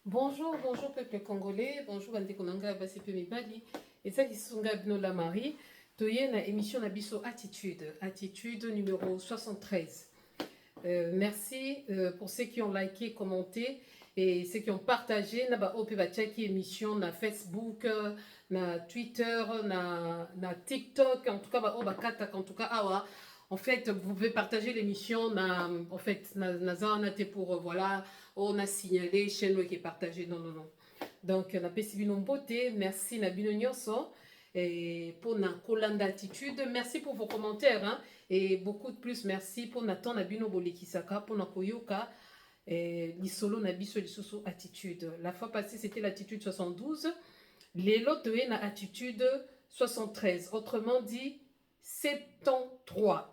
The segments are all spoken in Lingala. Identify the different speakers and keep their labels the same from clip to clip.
Speaker 1: Bonjour, bonjour peuple congolais, bonjour Bande Konanga Basipe Mibali. Et ça qui sont Gabino la Marie. Toye na émission Nabiso Attitude numéro 73. Merci pour ceux qui ont liké, commenté et ceux qui ont partagé. Na ba ope ba tchaki émission na Facebook, na Twitter, na TikTok, en tout cas ba oba kata en tout cas awa. En fait, vous pouvez partager l'émission. En fait, on a été pour voilà, on a signalé chaîne qui est partagée. Non, non, non. Donc, la Pessibino Beauté, merci Nabino Nyonso et pour na Kolanda Attitude. Merci pour vos commentaires hein, et beaucoup de plus. Merci pour Nathan Nabino Bolekisaka, pour na Koyoka Lisolo Nabiso Lisoso Attitude. La fois passée, c'était l'attitude 72. Les lots na attitude 73. Autrement dit, 73.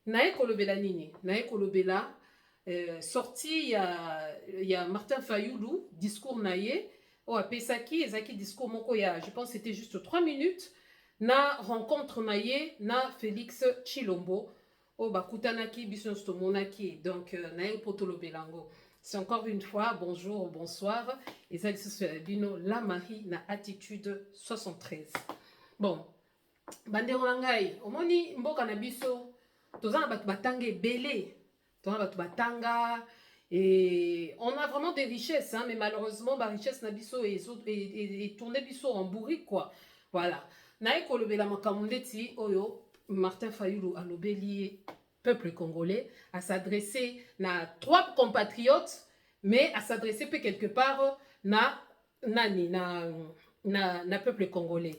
Speaker 1: Nae kolobela nini? Nae kolobela sorti il y a Martin Fayoulou, discours naye, o apesaki ezaki discours moko ya, je pense c'était juste 3 minutes, na rencontre naye na Félix Tshilombo, o bakutanaki biso stomonaki, donc nae potolobelango. C'est encore une fois bonjour, bonsoir, ezali bino la Marie na attitude 73. Bon, bandero ngai, omoni mboka na biso tozana batu batanga ebele, tozana batu batanga et on a vraiment des richesses hein, mais malheureusement ba richesse na biso et tourner biso en bourrique quoi. Voilà. Na ekolobela makambo ndeti oyo Martin Fayoulou alobeli peuple congolais à s'adresser na 3 compatriotes mais à s'adresser peu quelque part na peuple congolais.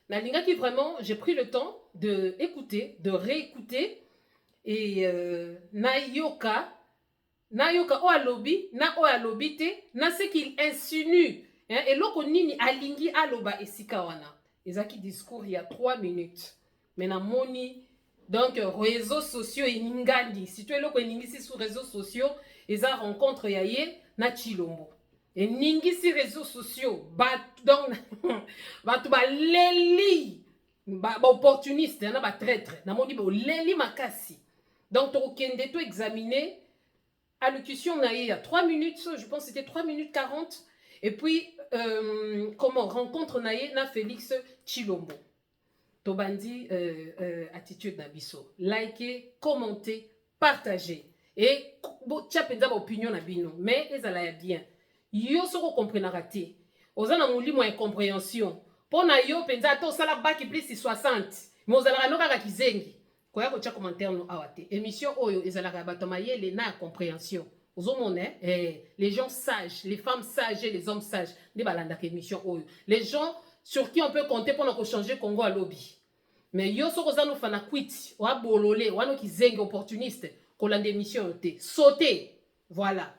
Speaker 1: Na linga qui vraiment j'ai pris le temps de écouter, de réécouter et nayoka o alobi na o alobi te na ce qu'il insinue hein, et loko nini alingi aloba esika wana ezaki discours il y a 3 minutes mais na moni donc réseaux sociaux iningandi si tu es loko iningisi sur réseaux sociaux eza rencontre ya ye na Tshilombo et ningisi réseaux sociaux donc batu baleli ba opportuniste na ba traître na moni bo leli makasi. Donc, tu as examiné allocution il y a 3 minutes, je pense que c'était 3 minutes 40. Et puis, comment rencontre naïe na Félix Tshilombo. Tobandi attitude nabiso. Likez, commentez, partagez. Et tu as opinion nabino. Mais ils allaient bien. Yo soko comprena raté. Ozana mouli mo incompréhension. Pona yo penza to sala baki plus 60. Mais ozala no kaka kizengi. Koya ko tia commentaire no awate émission oyo ezalaka bato mayele na compréhension ozomona les gens sages, les femmes sages et les hommes sages de balandaka émission oyo les gens sur qui on peut compter pour nous changer Congo à lobby mais yo soko za no fana quit wa bololé wa no kizengi opportuniste kolanda émission te sauter voilà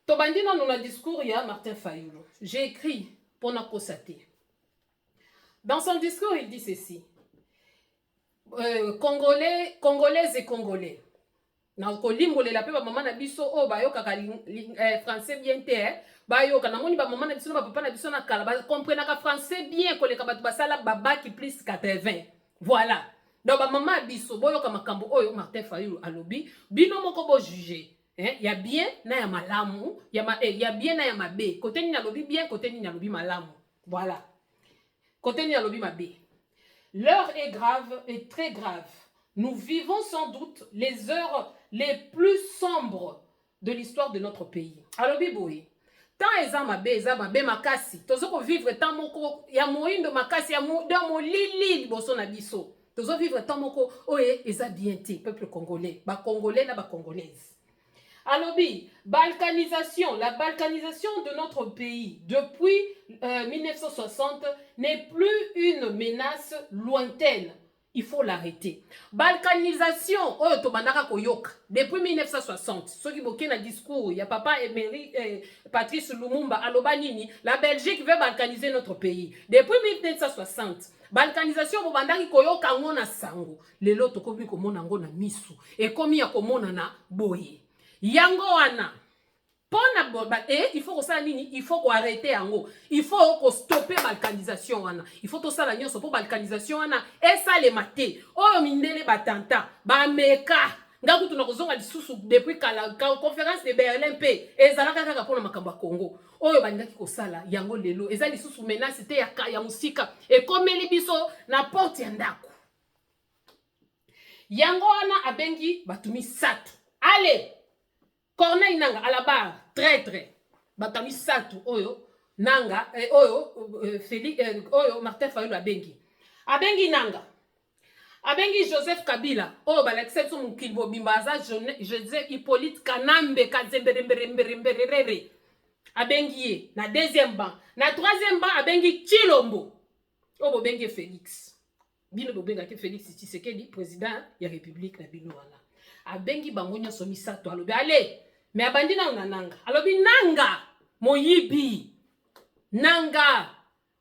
Speaker 1: to bandina no na discours ya Martin Fayoulou j'ai écrit pour na constater dans son discours il dit ceci. Congolaises et Congolais. Na kolimbolela pe ba maman na biso o ba yoka français bien te ba yoka na moni ba maman na biso na papa na biso na kala ba comprendre ka français bien ko le ka batu basala baba qui plus 80. Voilà. Donc ba maman biso bo yoka makambo oyo Martin Fayoulou alobi bino moko bo juger. Hein, y a bien na ya malamu, y a bien na ya mabe. Côté ni na lobi bien, côté ni na lobi malamu. Voilà. Côté ni na lobi mabe. L'heure est grave et très grave. Nous vivons sans doute les heures les plus sombres de l'histoire de notre pays. Alors, Biboui, tant eza mabe makasi, tozoko vivre tant moko ya moindo makasi ya mo lili boso na biso. Tozo vivre tant moko oye eza bien te peuple congolais, ba congolais na ba congolaises. Alors, balkanisation, la balkanisation de notre pays depuis 1960 n'est plus une menace lointaine. Il faut l'arrêter. Balkanisation, oh, tobandaka koyoka. Depuis 1960, ceux qui boquent un discours, il y a papa Emery, Patrice Lumumba, Alobanini, la Belgique veut balkaniser notre pays. Depuis 1960, balkanisation, bobandaki koyoka ngona sango. Lelo tokobi komona ngona misu. Et komi ya komona na boye. Yango wana pona il faut que ça nini il faut qu'on arrête yango il faut qu'on stopper balkanisation wana il faut tout ça la nyonso pour balkanisation wana et ça les maté oh mindele batanta ba meka ngaku tunakozonga lisusu depuis la conférence de Berlin pe ezalaka kaka pona makambo ya Congo oyo bandaki kosala yango lelo eza lisusu menace te ya musika ekomeli biso na porte ya ndako yango wana abengi batumi satu ale Corneille Nanga à la barre traître batumi satu oyo Nanga oyo Félix oyo Martin Fayulu abengi Nanga abengi Joseph Kabila oyo balakisa mukili bobimba aza Joseph Hippolyte Kanambe Kazemberemberemberemberere abengi ye na deuxième banc na troisième banc abengi Chilombo oyo bobengi Félix bino bobengaki Félix Tshisekedi président ya république na bino wana abengi bango nyonso misato alobi ale mais abandi na Nanga alobi Nanga moyibi Nanga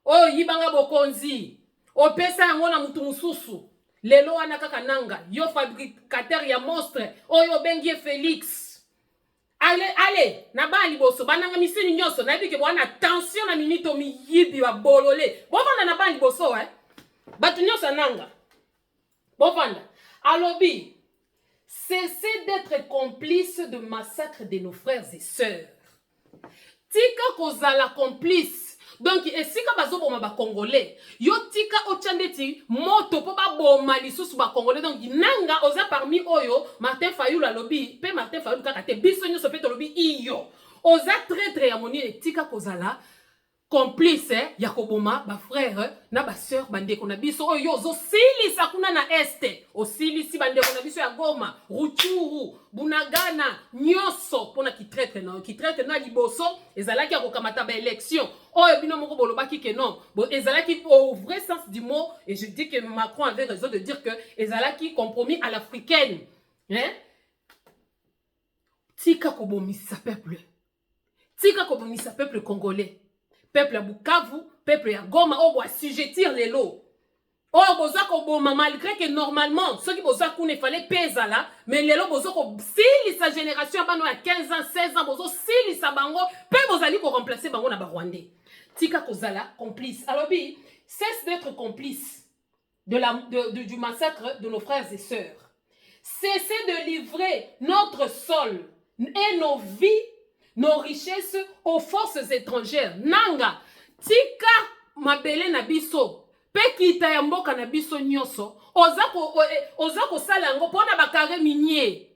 Speaker 1: oyo yibanga bokonzi opesa yango na mutu mususu lelo wana kaka Nanga yo fabricateur ya monstre oyo bengi Félix ale na ba liboso bananga misini nyonso na bike bwana tension na minito miyibi ba bolole bovanda na ba liboso batu nyonso Nanga bovanda alobi cessez d'être complice de massacre de nos frères et sœurs tika kozala complice donc esika bazoboma ba congolais yo tika otchandeti moto po ba boma lisusu ba congolais donc Nanga oza parmi oyo Martin Fayulu alobi pe Martin Fayulu kaka te biso nyoso pe tolobi iyo oza traître ya moni tika kozala complice ya koboma ba frère na ba sœur bandeko na biso oyo zo silisa kuna na este osilisi bandeko na biso ya Goma Ruchuru Bunagana nyonso pona ki traître na liboso ezalaki akokamata ba élection oyo bino moko bolobaki que non bon ezalaki au vrai sens du mot et je dis que Macron avait raison de dire que ezalaki compromis à l'africaine tika kobomisa peuple congolais peuple ya Bukavu, peuple ya Goma, on doit assujettir les lots. Oh, boza ko boma malgré que normalement, ceux qui boza koune fallait pesa là, mais les lots boza ko si sa génération bano à 15 ans, 16 ans, boza si sa bango, pe bozali ko remplacer bango na ba Rwandais. Tika kozala complice. Alors bi, cesse d'être complice du massacre de nos frères et sœurs. Cessez de livrer notre sol et nos vies, nos richesses aux forces étrangères. Nanga, tika mabele na biso, pe kita ya mboka na biso nyoso, ozako sala ngo pona bakare minier.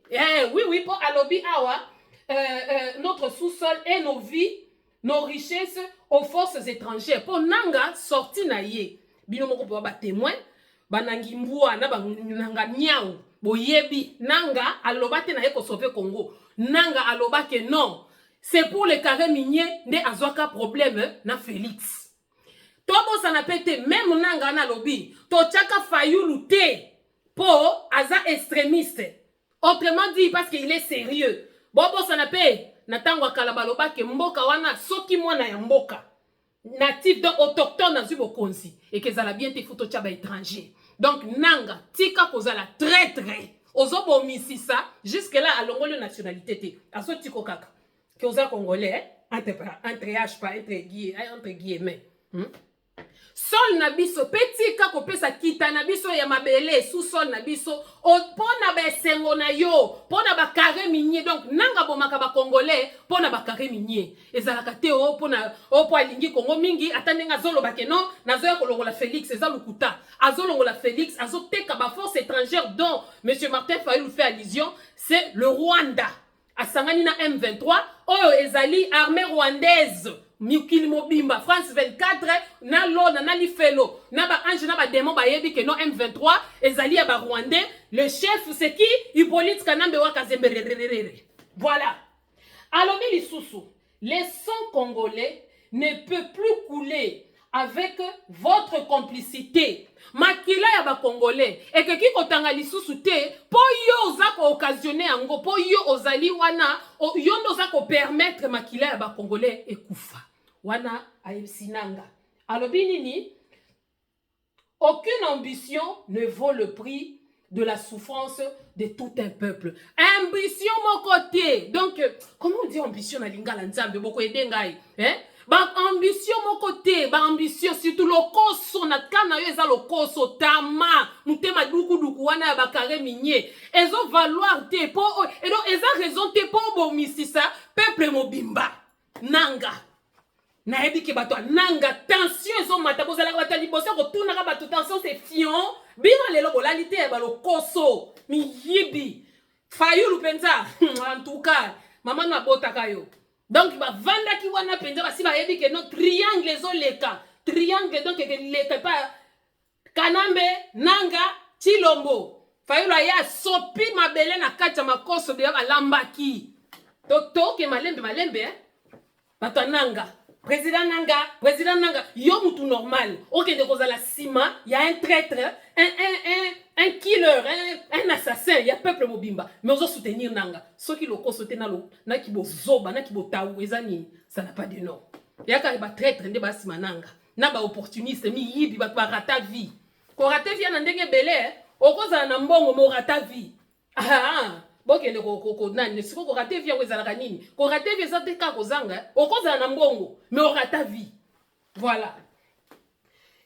Speaker 1: Oui, po alobi awa, notre sous-sol et nos vies, nos richesses aux forces étrangères. Po nanga sorti na ye. Bino moko po ba témoin, banangi mbua na bananga nyau, boyebi, nanga alobate na ye ko sauver Congo. Nanga alobake non. C'est pour les carrés miniers de Azoka problème na Félix. Tobo ça n'a pas été même nanga na lobby. To chaka Fayulu te po aza extrémiste. Autrement dit parce qu'il est sérieux. Bobo ça n'a pas natangwa kalabaloba ke mboka wana soki mwana ya mboka. Natif donc autochtone na zubo konzi et que ça la bien te photo chaba étranger. Donc nanga tika kozala traître. Ozobo misisa jusque là à l'ongole nationalité te. Aso tiko kaka. Que aux Congolais, entre guillemets. Sol nabiso, petit kako pesa kita nabiso ya mabele, sous sol nabiso, pona ba sengo na yo, pona ba carré minier, donc nanga bomaka ba Congolais, pona ba carré minier. Ezalaka te o pona o po alingi Congo mingi, atandenga zolo bakeno, nazoya kolongola Félix, ezalukuta. Azolongola Félix, azoteka ba force étrangère dont M. Martin Fayulu fait allusion, c'est le Rwanda. Asangani na M23, oyo ezali armée rwandaise, Mikili Mobimba, France 24, na lona, na lifelo, na ba ange, na ba démon, ba yebi que non M23, ezali ya ba rwandais, le chef c'est qui? Hippolyte Kanambe Wakazembe. Voilà. Alors, les sangs congolais ne peuvent plus couler avec votre complicité. Makila ya ba congolais et que ki kotanga lisusu te po yo ozako occasionner ango po yo ozali wana yo ndozako permettre makila ya ba congolais ekufa wana ayesinanga alobi nini aucune ambition ne vaut le prix de la souffrance de tout un peuple. Ambition mon côté. Donc, comment on dit ambition na lingala nzambe boko edengai, hein? Ba ambition mon côté, ba ambition surtout lokoso na kana yo eza lokoso tama, mutema duku duku wana ba kare minye. Ezo valoir te po et donc eza raison te po bomisisa peuple mobimba. Nanga. Na ebi ke bato nanga tension ezo mata bozala ka bato liboso ko tuna ka bato tension c'est fion. Bino lelo bolalite ba lokoso mi yibi. Fayulu penza en tout cas maman na botaka yo. Donc ba vanda ki wana penza ba si ba yebi ke no triangle ezo leka. Triangle donc ke leka pa Kanambe nanga Chilombo. Fayulu ya sopi mabele na kati ya makoso be ba lambaki. To ke malembe hein. Bato nanga Président Nanga, yo mutu normal. Ok, de cause la cima, il y a un traître, un killer, un assassin, il y a peuple mobimba. Mais on doit soutenir Nanga. Ceux qui l'ont consulté na ki bo zoba, na ki bo taou, ça n'a pas de nom. Il y a quand même traître, ne ba cima Nanga. Na ba opportuniste, mi yibi, ba rata vie. Ko rata vie na ndenge belé, o koza na mbongo mo rata vie. Boke le ko nani siko ko rate via wezala kanini ko rate via za te ka ko zanga okoza na mbongo mais on rata vie voilà.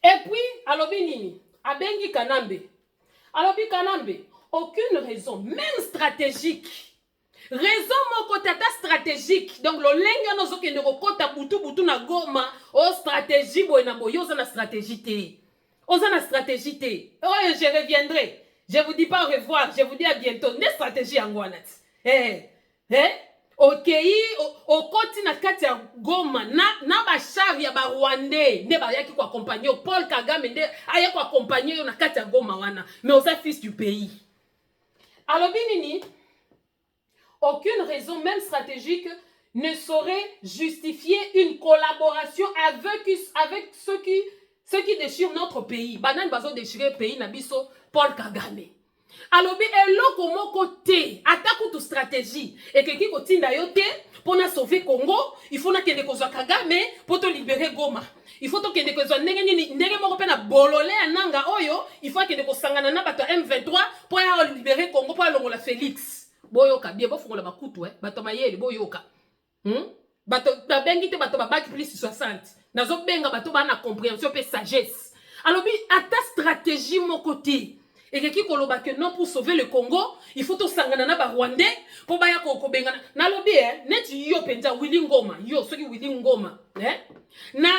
Speaker 1: Et puis alobi nini abengi Kanambe aucune raison même stratégique raison moko tata stratégique donc lo lenga no zoke ndeko kota butu na Goma o stratégie boy na boyoza na stratégie te oza na stratégie te oh je reviendrai. Je vous dis pas au revoir, je vous dis à bientôt. Une stratégie en Guanat. Ok, au côté na kati ya Goma, na ba char ya ba Rwandais, ne ba yaki ko accompagner Paul Kagame nde aya ko accompagner yo na kati ya Goma wana, mais aux fils du pays. Alors binini, aucune raison même stratégique ne saurait justifier une collaboration avec ceux qui déchirent notre pays. Banan bazo déchirer pays na biso Paul Kagame. Alobi eloko moko te ataku tu stratégie et que kiko tinda yo te pour na sauver Congo, il faut na kende kozwa Kagame pour te libérer Goma. Il faut to kende kozwa ndenge moko pe na bolole ananga oyo, il faut kende kosangana na bato M23 pour ya libérer Congo pour longola Félix. Boyoka bien bo fongola bakutu bato mayele boyoka. Bato babengi te bato babaki plus 60. Nazo benga bato ba na compréhension pe sagesse. Alobi ata stratégie mon côté. Et qui koloba que non pour sauver le Congo, il faut tout sangana na ba Rwandais pour ba ya ko bengana. Na lobi net yo penza Willy Ngoma, yo soki Willy Ngoma, na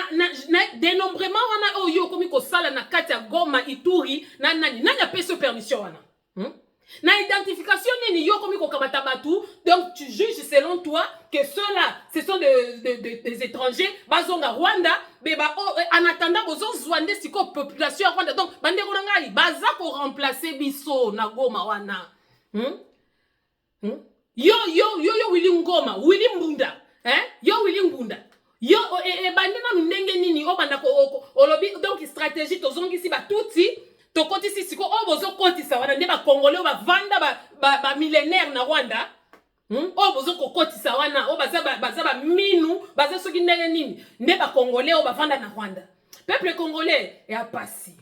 Speaker 1: dénombrement wana o yo komi ko sala na kati ya Goma Ituri na nani ya peso permission wana. Na identification nini yo komi ko kamata batu, donc tu juges selon toi que ceux-là ce sont des étrangers bazonga Rwanda beba en attendant bozo zwande siko population Rwanda donc bande ko ngai baza ko remplacer biso na Goma wana. Yo Willy Ngoma, Willy Mbunda, yo Willy Mbunda. Yo bande na ndenge nini o banda ko olobi donc stratégie tozongi si ba tuti to koti si siko o bozo koti sa wana nde ba congolais ba vanda ba millénaire na Rwanda. O bozo kokoti sa wana o baza ba minu baza soki ndenge nini nde ba congolais o ba vanda na Rwanda. Peuple congolais est à passer.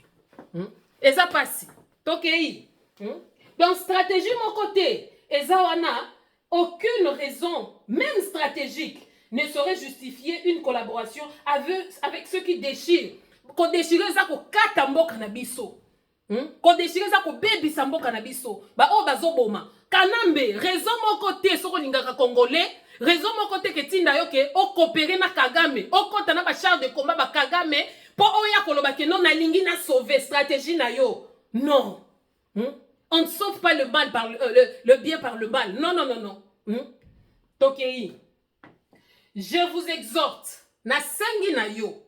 Speaker 1: Eza passi. Tokei. Donc stratégie mon côté eza wana aucune raison même stratégique ne saurait justifier une collaboration avec ceux qui déchirent. Ko déchirer za ko kata mboka na biso. Ko déchirer za ko bebisa mboka na biso. Ba o bazoboma. Kanambe, raison mon côté soko lingaka congolais, raison mon côté que tinda yo ke o coopérer na Kagame, o kota na ba char de combat ba Kagame, po o ya koloba ke non na lingi na sauver stratégie na yo. Non. On ne sauve pas le mal par le bien par le mal. Non. Tokei. Je vous exhorte na sengi na yo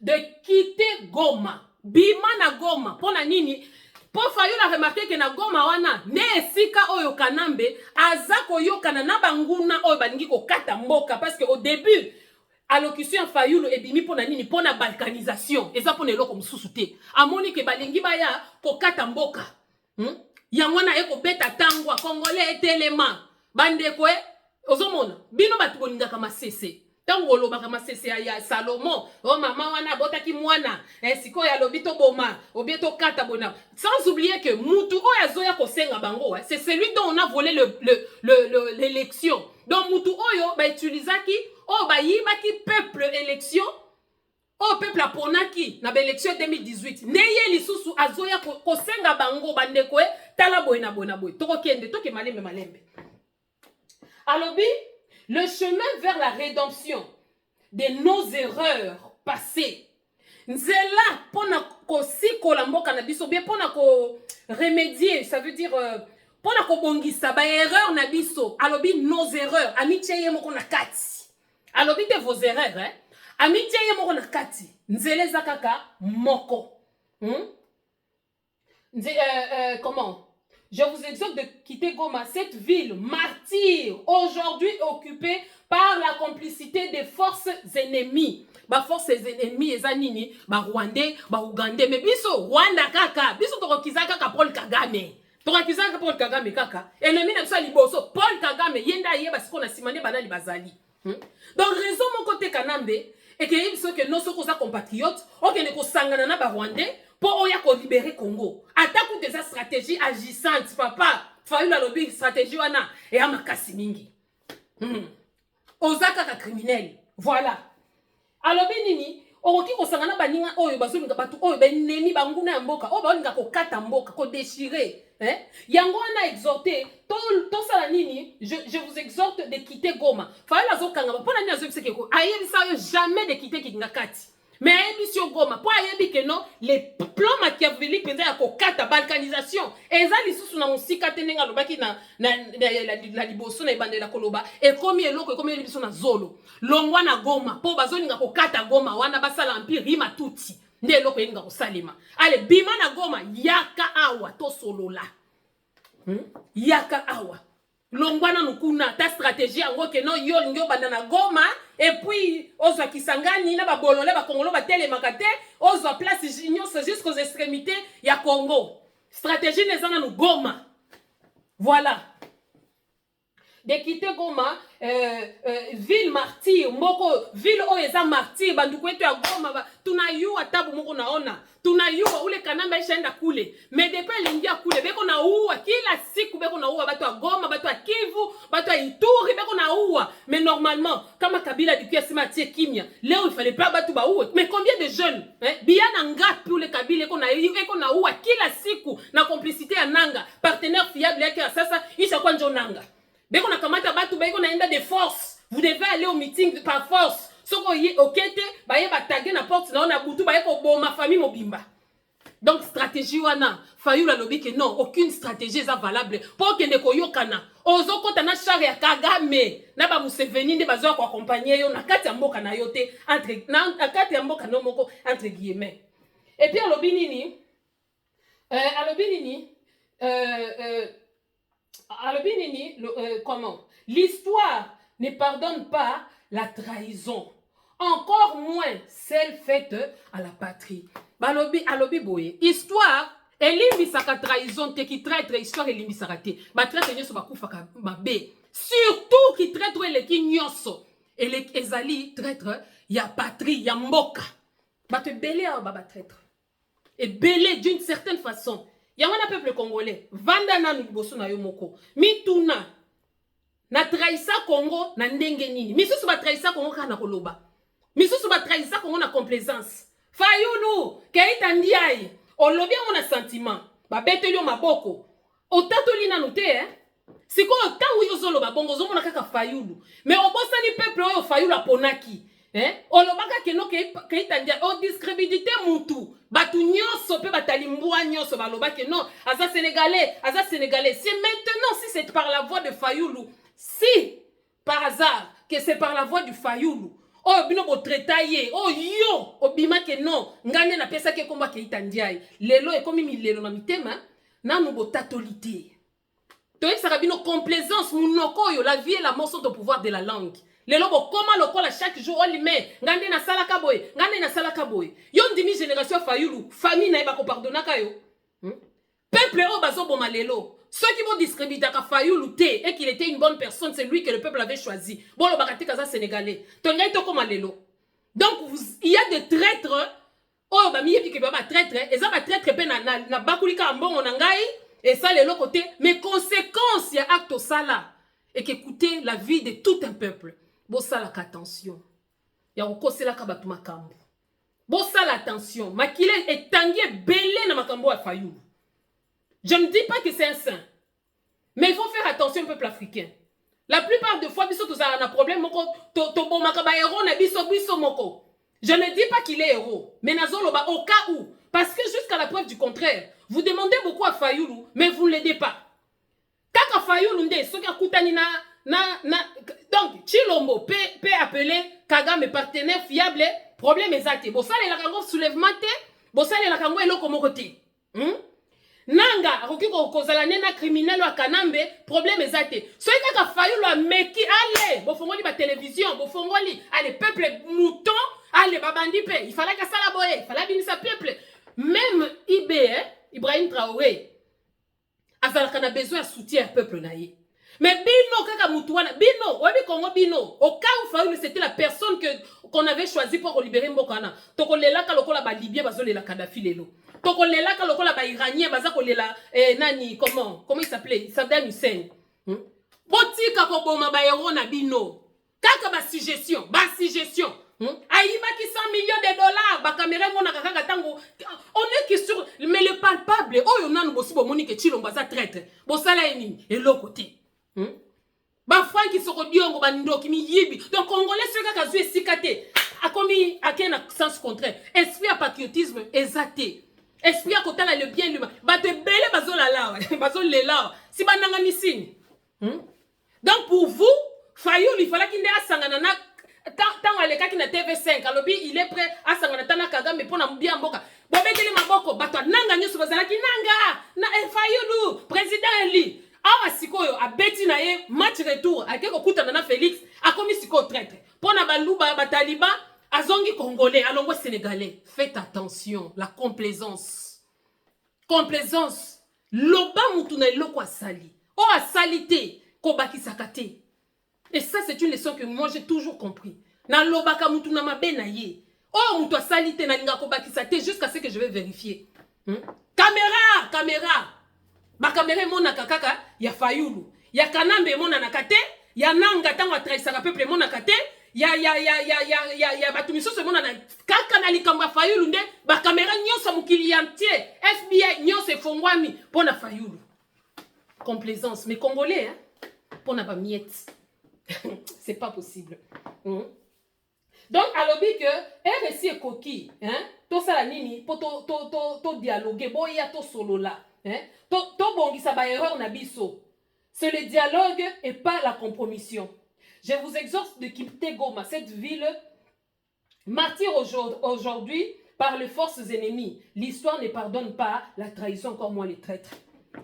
Speaker 1: de quitter Goma. Bima na Goma. Pona nini? Pour Fayulu a remarqué que na Goma wana ne esika oyo Kanambe azako yokana na banguna oyo baningi ko kata mboka parce que au début allocution Fayulu ebimi pona nini pona balkanisation eza pona eloko mususu te amoni ke balingi baya ko kata mboka yango na eko beta tangwa congolais etelema bandeko ozomona bino batu boningaka masese tango olobaka masese ya Salomon oh mama wana botaki mwana siko ya lobito boma obieto kata bona, sans oublier que mutu oyo azoya kosenga bango c'est celui dont on a volé l'élection. Donc mutu oyo ba utilisaki oh ba yibaki peuple élection oh peuple aponaki na élection 2018 neye lisusu azoya kosenga bango bandeko tala boye na boye tokokende toke malembe. Alobi le chemin vers la rédemption de nos erreurs passées. Nzela pona ko sikola mboka na biso bien pona ko remédier, ça veut dire pona ko bongisa ba erreur na biso. Alobi nos erreurs, amitie moko na kati. Alobi te vos erreurs amitie moko na kati. Nzele zakaka moko. Comment? Je vous exhorte de quitter Goma, cette ville martyre, aujourd'hui occupée par la complicité des forces ennemies. Ba forces ennemies, ezanini, ba Rwandais, ba Ougandais, mais biso Rwanda kaka, biso torokiza kaka Paul Kagame. Torokiza kaka Paul Kagame kaka. Ennemi na biso liboso, Paul Kagame, yenda yeba siko na simane banali bazali. Donc raison mon côté kanambe, et que biso que nos sokoza compatriotes, okende ko sangana na ba Rwandais, pour oya ko libérer Congo. Attaque des stratégies agissantes, papa. Fayu la lobby stratégie wana et amakasi mingi. Ozaka ka criminel. Voilà. Alobi nini? Oroki ko sangana baninga oyo bazolinga batu oyo benemi banguna mboka. O balinga ko kata mboka, ko déchirer. Yango wana exhorté, to sala nini? Je vous exhorte de quitter Goma. Fayu la zokanga ba pona ni azobise ke ko ayebisa yo jamais de quitter Kingakati. Mais émission Goma, pour ayebi que non, les plans machiavéliques penza ya kokata balkanisation. Eza lisusu na musika tenenga lobaki na liboso na ibande la koloba. Et komi eloko komi libiso na zolo. Longwa na Goma, po bazolinga kokata Goma wana basala empire rima tuti. Nde eloko yenga kosalema. Ale bima na Goma yaka awa to solola. Yaka awa. Longwana nukuna ta stratégie yango ke no yo ngyo bandana Goma et puis ozwa kisangani na ba bolole ba Congolo ba tele makate ozwa place nyonso jusqu'aux extrémités ya Congo. Stratégie nezana no Goma. Voilà. De quitter Goma, ville martyr, moko ville oeza martyr, banduku wetu ya Goma, tunayua tabu moko naona, tunayua ule kanamba ishaenda kule, mais depuis lingia kule, beko na uwa, kila siku beko na uwa, batu ya Goma, batu ya Kivu, batu ya Ituri, beko na uwa, mais normalement, kama Kabila diku ya sima tie kimia, leo il fallait pas batu ba uwa, mais combien de jeunes, bien ngapi ule Kabila, eko na uwa, kila siku, na complicité ya nanga, partenaire fiable yake ya sasa, isha kwa njo nanga. Beko na kamata batu beko na enda de force. Vous devez aller au meeting par force. Soko ye okete, baye batage na porte na ona butu baye ko boma famille mobimba. Donc stratégie wana, fayu la lobby que non, aucune stratégie est valable. Pour que ne koyokana. Ozo kota na char ya Kagame, na ba Museveni nde bazo ko accompagner yo na kati ya mboka na yote entre na kati ya mboka no moko entre guillemets. Et puis alobi nini? Comment? L'histoire ne pardonne pas la trahison. Encore moins celle faite à la patrie. Alobi boye. Histoire, elimbisaka trahison te qui traître histoire elimbisaka te. Ba traître nyoso bakufaka mabe. Surtout qui traître le ki nyoso. Et les ezali traître ya patrie, ya mboka. Ba te belé ba traître. Et belé d'une certaine façon. Yamana peuple congolais, vanda na liboso na yo moko. Mituna na trahisa Congo na ndenge nini. Misusu ba trahisa Congo kana koloba. Misusu ba trahisa Congo na complaisance. Fayulu, keita ndiaye. Olobi ngo na sentiment. Ba beteli yo maboko. Otatoli na note Siko tangu yo zolo ba bongo zomo na kaka fayulu. Mais obosani peuple oyo fayulu aponaki. Olobaka keno keita ndiaye. O discrédité mutu. Batu nyonso pe batali mbwa nyonso baloba ke non aza sénégalais. C'est maintenant si c'est par la voix de Fayoulou, si par hasard que c'est par la voix du Fayoulou, oh bino bo tretaye, oh yo obima ke non ngane na pesa ke komba ke itandiaye lelo e komi milelo na mitema na nubo tatolité. Toi ça bino complaisance munoko yo la vie et la mort sont au pouvoir de la langue. Lelo bo koma lokola chaque jour on limé ngande na salaka boy yo ndimi génération Fayoulou famille na ba ko pardonaka yo peuple o bazo boma lelo ceux qui vont distribuer Daka Fayoulou et qu'il était une bonne personne, c'est lui que le peuple avait choisi. Bon, le Bakati Kaza sénégalais. Donc, il y a des traîtres. Oh, bah, mi yebi ke ba traître. Et ça, ba traître, na bakulika ambon onangai. Et ça, les l'autre côté. Mais conséquence, il y a acte ça là. Et qu'écoutez la vie de tout un peuple. Bon, ça, la attention. Il y a encore cela qui a makambo. Bon, ça, l'attention. Makile est tangué belé na makambo à Fayoulou. Je ne dis pas que c'est un saint. Mais il faut faire attention au peuple africain. La plupart des fois, biso tous a un problème. Je ne dis pas qu'il est héros. Mais nazoloba au cas où. Parce que jusqu'à la preuve du contraire, vous demandez beaucoup à Fayoulou, mais vous ne l'aidez pas. Kaka Fayoulou nde, ce qui a coûté donc, Chilombo peut appeler Kagame partenaire fiable. Problème exact. Bon, ça, il a un soulèvement. Bon, ça, il a un eloko mokote. Nanga, roki kozala nena criminel wa kanambe, problème exact. Ce qui a Fayoulou a meki, allez, bon, fongoli ba télévision, bon, fongoli, allez, peuple mouton, allez, babandi pe, il fallait que ça la boye, il fallait bien ça peuple. Même IB, Ibrahim Traoré, a besoin de soutien peuple naïe. Mais Bino, kaka Moutouana, Bino, Wabi Kongo Bino, au cas où Fayoulou c'était la personne qu'on avait choisi pour libérer Mbokana. Toko lela ka lokola ba Libye bazo lela Kadhafi lelo. Toko lela ka lokola ba Iranien baza ko lela nani comment il s'appelait Saddam Hussein. Botika ko boma ba héros na Bino. Kaka ba suggestion. Aïba qui 100 millions de dollars, ba caméra mona kaka tango. On est que sur mais le palpable. Oh yona no bosi bo Monique Chilombo za traite. Bo sala eni et l'autre côté. Ba Franck qui soko diongo ba ndoki mi yibi. Donc congolais ceux qui kazu esikate. A komi a ken sens contraire. Esprit à patriotisme exacté. Esprit à côté là le bien l'humain. Ba te belé bazola là. Bazole là. Si ba nanga misini. Donc pour vous, Fayoulou il fallait qu'il ait asangana na tant aleka ki na TV5 alobi il est prêt à sangana tana Kagame pour na mbia mboka. Bobekeli maboko bato nanga nyoso bazala ki nanga na Fayoulou président Eli. Awa sikoyo a beti na ye match retour akeko kutana na Félix akomi siko traître. Pona baluba ba taliban azongi congolais alongo sénégalais. Faites attention, la complaisance. Complaisance. Loba mutuna loko asali. O asalité ko bakisakate. Et ça c'est une leçon que moi j'ai toujours compris. Na loba ka mutuna mabe na ye. Oh mutu asalité na linga ko bakisate jusqu'à ce que je vais vérifier. Caméra. Ba caméra mona kaka ya Fayoulou. Ya Kanambe mona nakate, ya Nanga tango traisaka peuple mona kate, ya batumiso se mona na kaka na likamba Fayoulou nde ba caméra nyosa mukili entier, FBI nyosa fongwami pona Fayoulou. Complaisance mais congolais hein. Pona ba miette. C'est pas possible. Donc alobi que RSI est coquille, hein? To sala nini po to dialoguer boya to solo là. To bongisa ba erreur na biso. C'est le dialogue et pas la compromission. Je vous exhorte de quitter Goma, cette ville martyre aujourd'hui par les forces ennemies. L'histoire ne pardonne pas la trahison, encore moins les traîtres.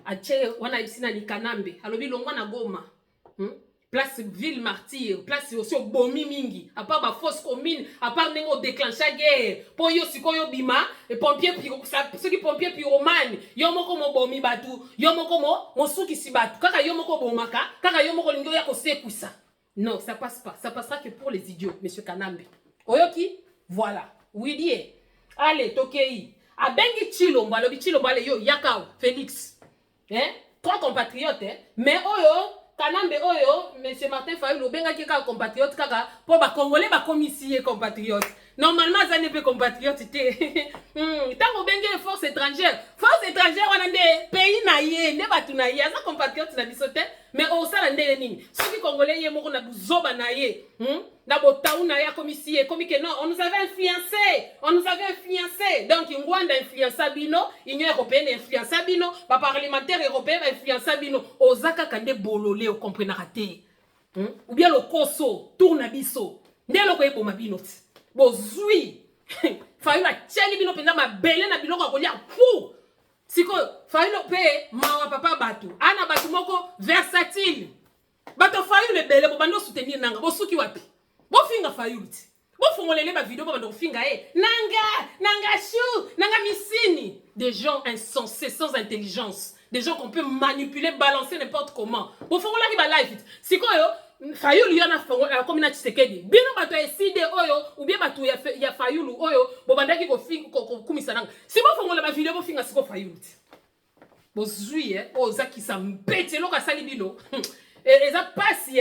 Speaker 1: Ache wana ibisina ni Kanambe, alobi longwa na Goma. Place ville martyre, place aussi au bomi mingi, à part ma fausse commune, à part nengo déclencher guerre, pour yo sikoyo bima, et pompiers ceux qui pompiers pyromane, yo moko mo bomi batu, yo moko mo suki si batu, kaka yo moko bomaka, kaka yo moko lingo ya ko sekuisa. Non, ça passe pas, ça passera que pour les idiots, monsieur Kanambe. Oyoki, voilà, oui die. Allez, tokei. A bengi Chilombo, alobi Chilombo ale yo yakao, Félix. Trois compatriotes, mais oyo Kanambe oyo, monsieur Martin Fayoulou, benga ki ka compatriote kaka, po ba Congolais ba komisiye compatriote. Normalement, ça n'est pas compatriote. Tant que force étrangère, on a des pays naïe, ne batu naïe, ça compatriote na bisote, mais au sein de l'ennemi. Ceux qui Congolais yé moko na buzoba naïe, na botaou naïe commissie, comme que non, on nous avait influencé, donc Ngwanda influença bino, Union européenne influença bino, ba parlementaire européen influença bino, Ozaka kande bololé, vous comprenez raté, ou bien le Koso, tourne biso, ne lo koye boma bino. Bozui Fayoulou a tcheli bino penda ma belle na biloko akolia pou siko Fayoulou pe mawa papa batu ana batu moko versatile bato Fayoulou le belle bo bando soutenir nanga bo suki wapi bo finga Fayoulou ti bo fongolele ba vidéo bo bando finga nanga chou nanga misini des gens insensés sans intelligence des gens qu'on peut manipuler, balancer n'importe comment. Bon, faut qu'on arrive à live. Si quoi Fayulu yana comme na Tshisekedi. Bino bato eside oyo ou bien bato ya Fayulu oyo bo bandaki ko kumisa nanga. Si bo fongola ba vidéo bo finga siko Fayulu. Bo zui o zaki sa mbete loka sali bino. Et ça passe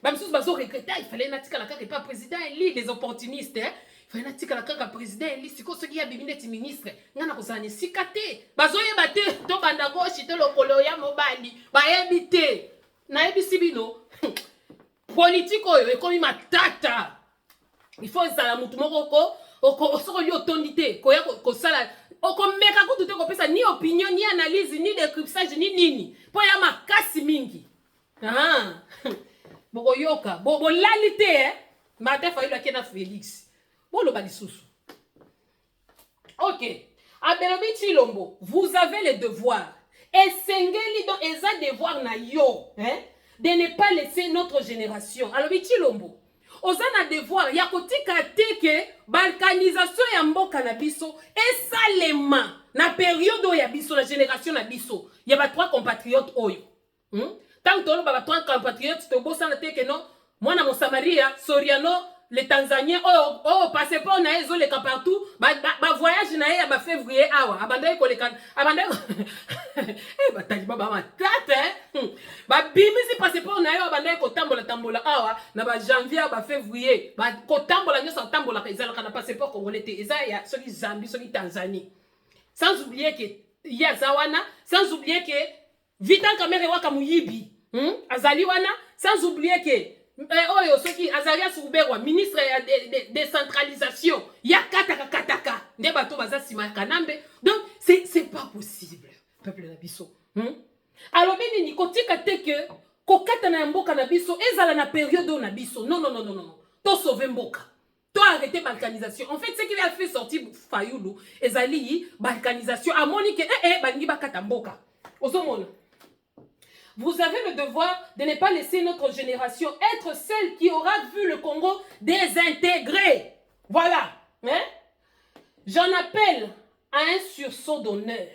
Speaker 1: ba msusu bazo regretter il fallait natika la kaka pas président éli des opportunistes il fallait natika la kaka président éli siko soki ya bibi neti ministre ngana ko sani sikate bazo yeba te to banda gauche te lokolo ya mobali ba yebite na yebisi bino. Politique oyo ekomi matata. Il faut ça mutu moko soko li otondité ko ya ko sala oko meka kutu te ko pesa ni opinion ni analyse ni décryptage ni nini po ya makasi mingi. Ah. Boko yoka bo lalité Martin Fayulu akena Félix. Bo lo ba lisusu. OK. Abelobi Chilombo, vous avez le devoir. Et sengeli do eza devoir na yo, de ne pas laisser notre génération. Alors, Chilombo, ozana devoir, ya kotika teke balkanisation ya mboka na biso, et salema, na période ya biso, la génération na biso, ya ba trois compatriotes oyo. Tant que ba trois compatriotes, to bossa na teke non, moi na mon Samaria, Soriano, les Tanzaniens, passeport na ezo leka partout, ba voyage na ya ba février awa, abandai ko leka, abandai ba taliba ba matata ba bimisi passeport na yo abandai ko tambola awa na ba janvier ba février ba ko tambola nyosa tambola ezalaka na passeport congolais te eza ya soki Zambie soki Tanzanie, sans oublier que ya zawana, sans oublier que Vital Kamerhe waka muyibi azali wana, sans oublier que oyo soki Azarias Ruberwa ministre de décentralisation ya kataka nde bato baza sima kanambe. Donc c'est pas possible peuple na biso. Alors bini ni kotika te que kokata na mboka na biso ezala na période na biso. Non. To sauver mboka. To arrêter balkanisation. En fait ce qui a fait sortir Fayulu ezali balkanisation a moni que balingi bakata mboka. Ozomona. Vous avez le devoir de ne pas laisser notre génération être celle qui aura vu le Congo désintégré. Voilà. J'en appelle à un sursaut d'honneur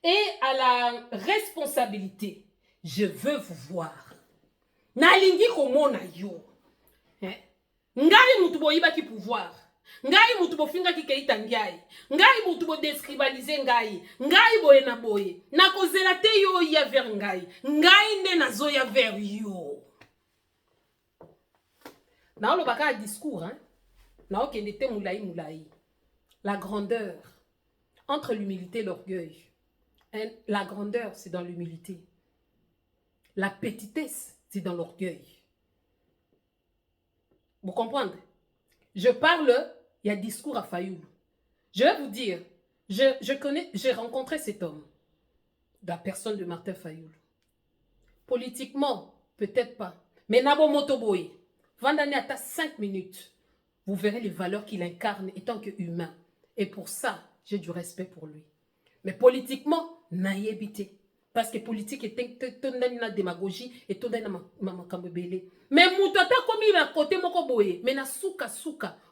Speaker 1: et à la responsabilité. Je veux vous voir. Nalingi komona yo. Ngai mutu boyiba ki pouvoir. Ngai mutu bofinga ki keita ngai. Ngai mutu bo describaliser ngai. Ngai boye na boye. Na kozela te yo ya vers ngai. Ngai nde nazo ya vers yo. Na lo baka discours na okende te moulaï. La grandeur entre l'humilité et l'orgueil. La grandeur c'est dans l'humilité. La petitesse c'est dans l'orgueil. Vous comprenez? Je parle, il y a discours à Fayulu. Je vais vous dire, j'ai rencontré cet homme, la personne de Martin Fayulu. Politiquement, peut-être pas. Mais Nabo Motoboy, vendez à 5 minutes, vous verrez les valeurs qu'il incarne étant qu'humain. Et pour ça, j'ai du respect pour lui. Mais politiquement, n'a évité. Parce que politique est une démagogie et tout dans ma mais moutata comme il a côté moko boye mais na suka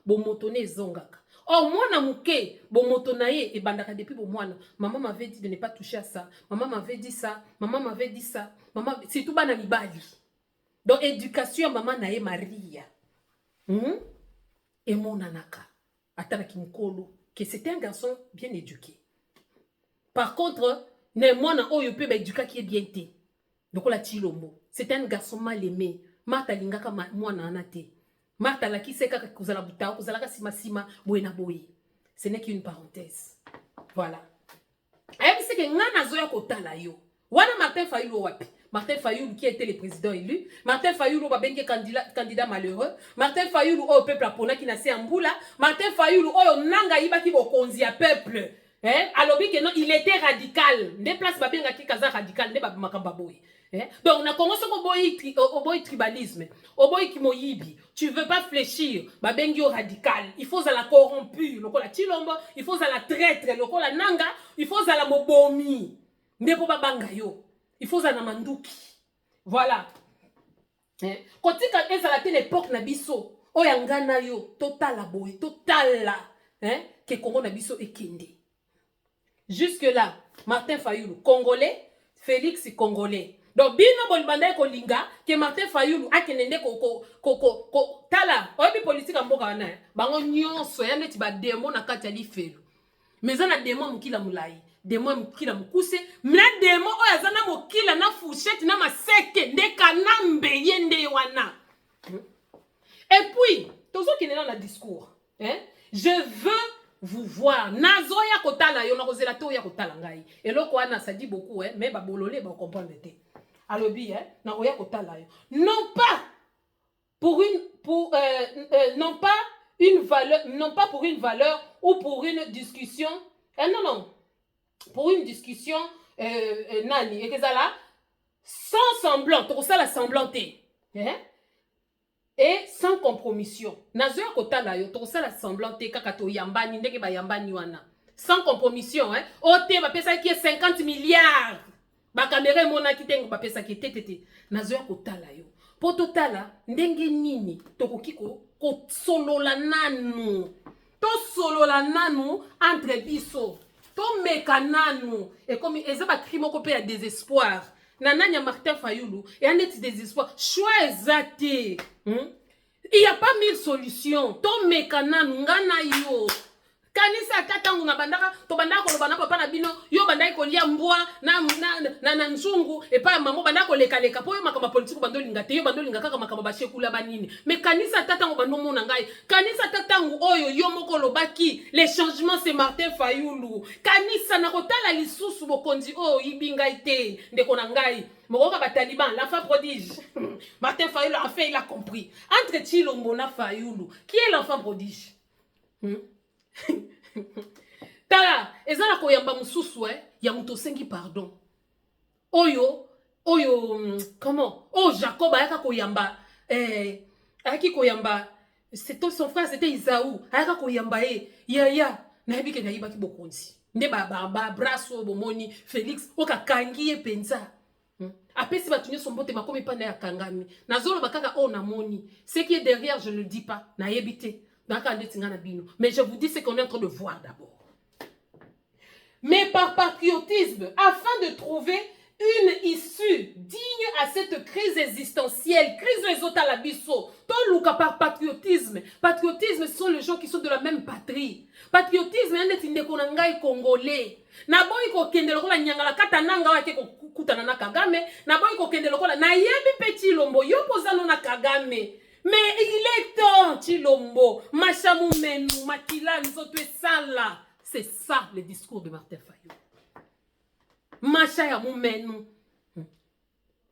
Speaker 1: bo motone zongaka. Or moi na muke bo motonaye et bandaka depuis bo mwana. Maman m'avait dit de ne pas toucher à ça. Maman m'avait dit ça. Maman m'avait dit ça. Maman c'est tout bana mibali. Donc éducation maman nae Maria. Et mon nanaka atana kimkolo que c'était un garçon bien éduqué. Par contre ne mwana oyo pe ba éduqué qui est bien té. Donc la Chilombo, c'est un garçon mal aimé. Martha lingaka mwana anate. Martha la ki seka kozala buta, kozala ka sima boena boye. Ce n'est qu'une parenthèse. Voilà. Et c'est que ngana zoya kotala yo. Wana Martin Fayulu wapi. Martin Fayulu qui était le président élu. Martin Fayulu babengi candidat malheureux. Martin Fayulu au peuple apona qui nasi ambula. Martin Fayulu oyo nanga iba ki bokonzi ya peuple. Alobi que non, il était radical. Des places babenga ki kaza radical, ne bamakamba boye. Donc, on a commencé au boy tribalisme, au boy kimoyibi. Tu veux pas fléchir, babengio radical. Il faut à la corrompu, le la Chilombo, il faut à la traître, le la nanga, il faut à la mobomi. Nebo babanga yo, il faut à la manduki. Voilà. Quand tu as la telle époque na biso, oyangana yo, total la boy, total la, que Congo na biso ekende. Jusque là, Martin Fayulu, Congolais. Félix Congolais. Donc, bino bolibanda ko linga que Martin Fayulu a kenende ko tala. Oyebi politique mboka wana. Bango nyonso ya neti ba demo na kati ya lifelo. Mais na demo mukila mulai. Demo mukila mukuse. Na demo oyo azana mukila na fourchette na maseke ndeka nambe yende wana. Et puis, tozo kinela na discours, hein? Je veux vous voir. Nazo ya kotala yo na kozela to ya kotala ngai. Eloko wana ça dit beaucoup, hein, mais ba bololé ba comprendre té. Alobi, hein, na ya kotala yo. Non pas pour non pas une valeur, non pas pour une valeur ou pour une discussion. Non, pour une discussion nani et que ça là sans semblant, tout ça la semblanté, hein? Et sans compromission. Nazoya kotala yo, tout ça la semblanté kaka to yambani ndeke ba yambani wana. Sans compromission, hein? Ote ba pesa qui est 50 milliards. Ba caméra mona ki tengo ba pesa ki tétété. Nazoya kotala yo. Po totala ndenge nini tokoki ko solola nanu. To solola nanu entre biso. To meka nanu. Et comme ezaba crime ko pe ya désespoir. Nananya Martin Fayulu et un petit désespoir. Choix exacté. Il n'y a pas mille solutions. Ton mécana ngana yo. Kanisa tatangu na bandaka to bandaka ko bana papa na bino yo bandai ko lia mbwa na nzungu et pas maman bandaka ko leka leka po yo makama politique bando linga te yo bando linga kaka makama ba shekula banini. Mais kanisa tatangu bando mona ngai. Kanisa tatangu oyo yo moko lobaki les changements c'est Martin Fayulu. Kanisa na kotala lisusu bokonzi oh ibinga ite ndeko na ngai. Mokoka ba taliban l'enfant prodige. Martin Fayulu en fait il a compris. Entre Tshilombo na Fayulu, qui est l'enfant prodige? Tala, ezala koyamba mususu ya muto sengi pardon. Oyo, comment? Oh Jacob ayaka koyamba ayaki koyamba c'était son frère c'était Isaou. Ayaka koyamba ya na yebike na yibaki bokonzi. Nde ba brasso bomoni Félix okakangi penza. Apesi batunye sombote makomi panda ya kangami. Nazolo bakaka o na moni. Ce qui est derrière je ne le dis pas. Na yebite. Mais je vous dis ce qu'on est en train de voir d'abord. Mais par patriotisme, afin de trouver une issue digne à cette crise existentielle, crise résolue à l'abisso, par patriotisme. Patriotisme, ce sont les gens qui sont de la même patrie. Patriotisme, c'est un congolais. Naboy ko kende lokola nyangala kata nanga wake ko kutana na Kagame, naboy ko kende lokola na yebi petit lombo yo pozano na Kagame. Mais il est temps, Tshilombo, Machamu Menu, Makila, Nzoto et Sala. C'est ça le discours de Martin Fayulu. Machamu Menu.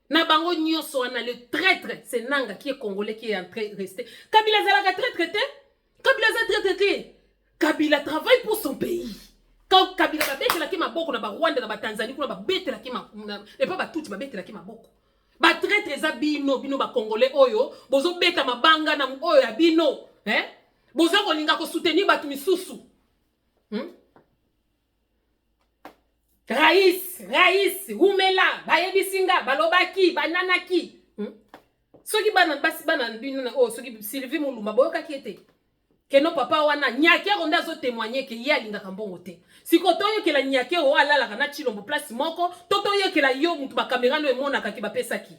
Speaker 1: Nabango Nyoso, on a le traître, c'est Nanga qui est congolais qui est en train de rester. Kabila Zalaga traité. Kabila Zalaga traité. Kabila travaille pour son pays. Quand Kabila va bête la qui m'a beaucoup, na ba Rwanda, na ba Tanzanie, na ba bête la qui m'a, et pas ba tout, ba bête la qui m'a beaucoup. Ba très très abino bino ba congolais oyo bozo beta mabanga na oyo ya bino bozo kolinga ko soutenir batu misusu Raïs Umela bayebisinga balobaki bananaki soki bana basi bana bino o soki Sylvie Mulumba boyoka kiete que non papa wana nyake ronda zo témoigner que ya linga kambongo te sikotoyo ke la nyake o alala kana Tshilombo place moko totoyo ke la yo mutu ba caméra no emona ka ki ba pesa ki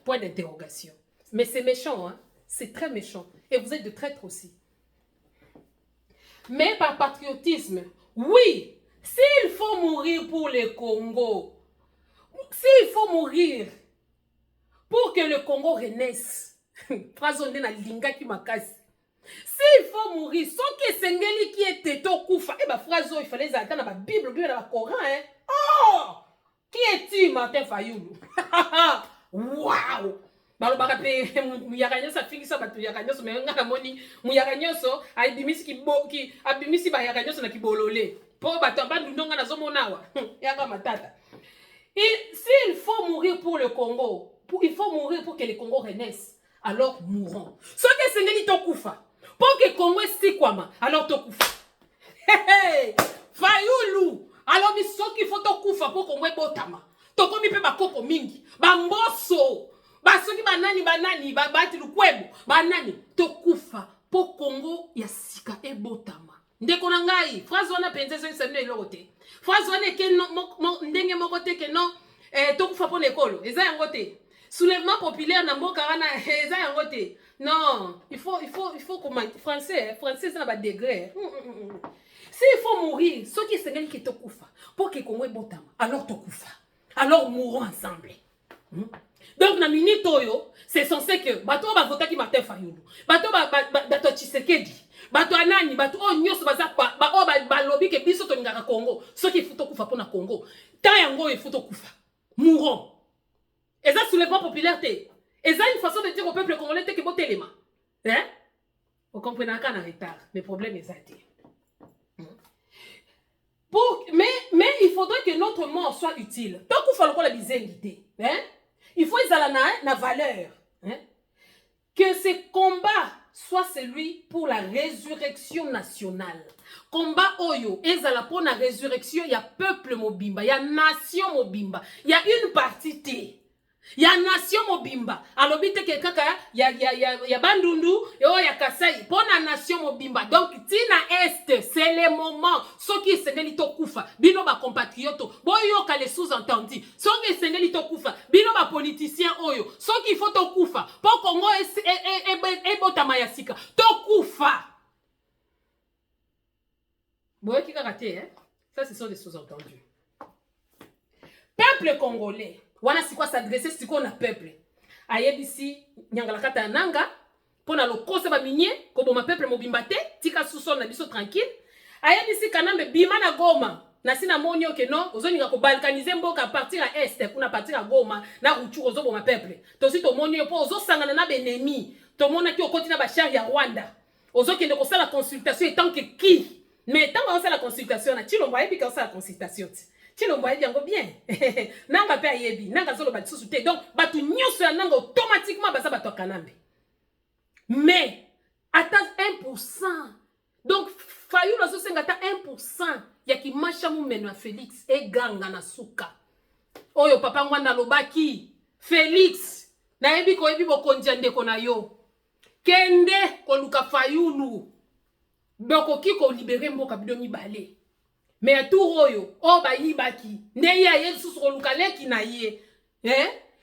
Speaker 1: point d'interrogation. Mais c'est méchant hein, c'est très méchant et vous êtes de traîtres aussi. Mais par patriotisme, oui, s'il faut mourir pour le Congo, s'il faut mourir pour que le Congo renaisse, phrase na linga ki makasi. S'il faut mourir, sans que Sengeli qui était au Koufa, et ma phrase, il fallait attendre la Bible, bien dans le Coran, hein. Oh! Qui est-il, Martin Fayulu? Waouh! Balo bakape muyakanyo sa fingi sa batu yakanyo so mais ngaka moni muyakanyo so aibimisi ki abimisi ba yakanyo so na kibolole. Po batu ba ndonga na zomona wa. Yaka matata. Et s'il faut mourir pour le Congo, il faut mourir pour que le Congo renaisse. Alors mourons. Ce que Sengeli to Koufa. Pour que Congo si kwama, alors to Koufa. Fayulu. Alors mi so qu'il faut to Koufa pour Congo botama. To komi pe ba koko mingi. Ba mboso. Ba soki banani ba bati lukwebo. Banani to Koufa pour Congo ya sika e botama. ndeko na ngai phrase wana penza zo sabino eloko te phrase wana ke ndenge moko te ke non tokufa pona ekolo eza yango te soulèvement populaire na mboka wana eza yango te non il faut comment français ça na ba degré si il faut mourir ceux qui sengeli ki tokufa pour que Congo ebotama alors tokufa alors mourons ensemble donc na minute oyo c'est censé que bato ba votaki Martin Fayulu bato bato Tshisekedi bato anani bato o nyoso baza ba lobby ke biso to ngaka Congo ceux qui futo kufa pona Congo ta yango il faut tokufa mourons et ça soulèvement populaire té et ça une façon de dire au peuple congolais que botelema hein vous comprenez qu'en retard mais problème est ça mais il faudrait que notre mort soit utile tant qu'on fait la bizarreté hein il faut na valeur hein que ce combat soit celui pour la résurrection nationale combat oyo ezala pour la résurrection il y a peuple mobimba il y a nation mobimba il y a une partie té il y a nation mobimba alobite ke kaka ya bandundu yo ya Kasai pour la nation mobimba donc tina est c'est le moment ceux qui sengeli to kufa bino ba compatriotes boyo ka les sous-entendus ceux qui sengeli to kufa bino ba politiciens oyo ceux qui faut to kufa pour Congo e botama ya sika to kufa boyo ki kaka te hein ça ce sont des sous-entendus peuple congolais wana sikwa s'adresser siko na peuple ayebisi nyangala kata nanga pona lokose ba minye ko boma peuple mobimba te tika suso na biso tranquille ayebisi kanambe bima na Goma na sina monyo ke non ozoninga ko balkaniser mboka à partir à est kuna partir à Goma na Ruchuru ozo boma peuple to si to monyo po ozo sangana na benemi to mona ki okoti na ba char ya Rwanda ozo kende ko sala consultation etant que qui mais tant on sala la consultation na Chilombo ayebi ka sala consultation Chilombo ayebi yango bien nanga pe ayebi nanga zolo ba tsusu te donc batu nyoso ya nanga automatiquement baza batu kanambe mais attends 1% donc Fayulu azo senga ta 1% ya ki masha mumeno ya Félix e ganga na suka oyo papa ngwanda lobaki Félix na yebi ko yebi bokonja ndeko na yo kende ko luka Fayulu boko kiko libérer mboka bido mibale mais tout oyo o ba yibaki nde ya yesu ko luka leki na ye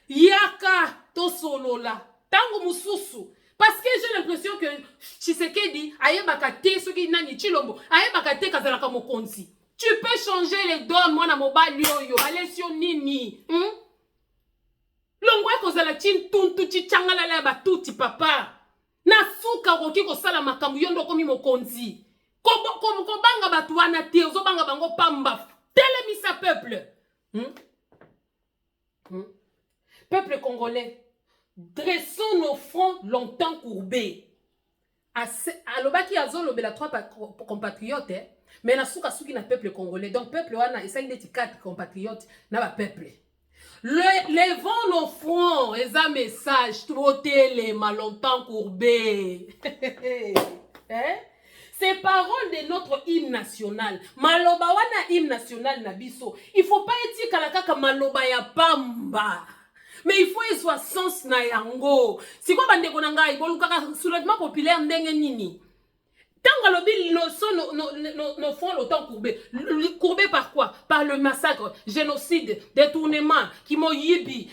Speaker 1: yaka to solola tango mususu parce que j'ai l'impression que Tshisekedi ayebaka te soki nani Chilombo ayebaka te kazalaka mokonzi tu peux changer les donnes mwana mobali oyo alesio nini longwa kozala chintuntu chichangala la batuti papa na suka koki kosala makambo yondo komi mokonzi ko banga batu wana te ozo banga bango pamba telemisa peuple peuple congolais dressons nos fronts longtemps courbés alobaki azolobela trois compatriotes mais na suka suki na peuple congolais donc peuple wana esa ndeti 4 compatriotes na ba peuple levons nos fronts et un message trotter les mal longtemps courbés hein ces paroles de notre hymne national maloba wana hymne national na biso il faut pas etika la kaka maloba ya pamba mais il faut soit sens na yango siko bandeko na ngai bolukaka soulèvement populaire ndenge nini tant que nos fonds longtemps courbés. Courbés par quoi? Par le massacre, génocide, détournement, qui moyibi,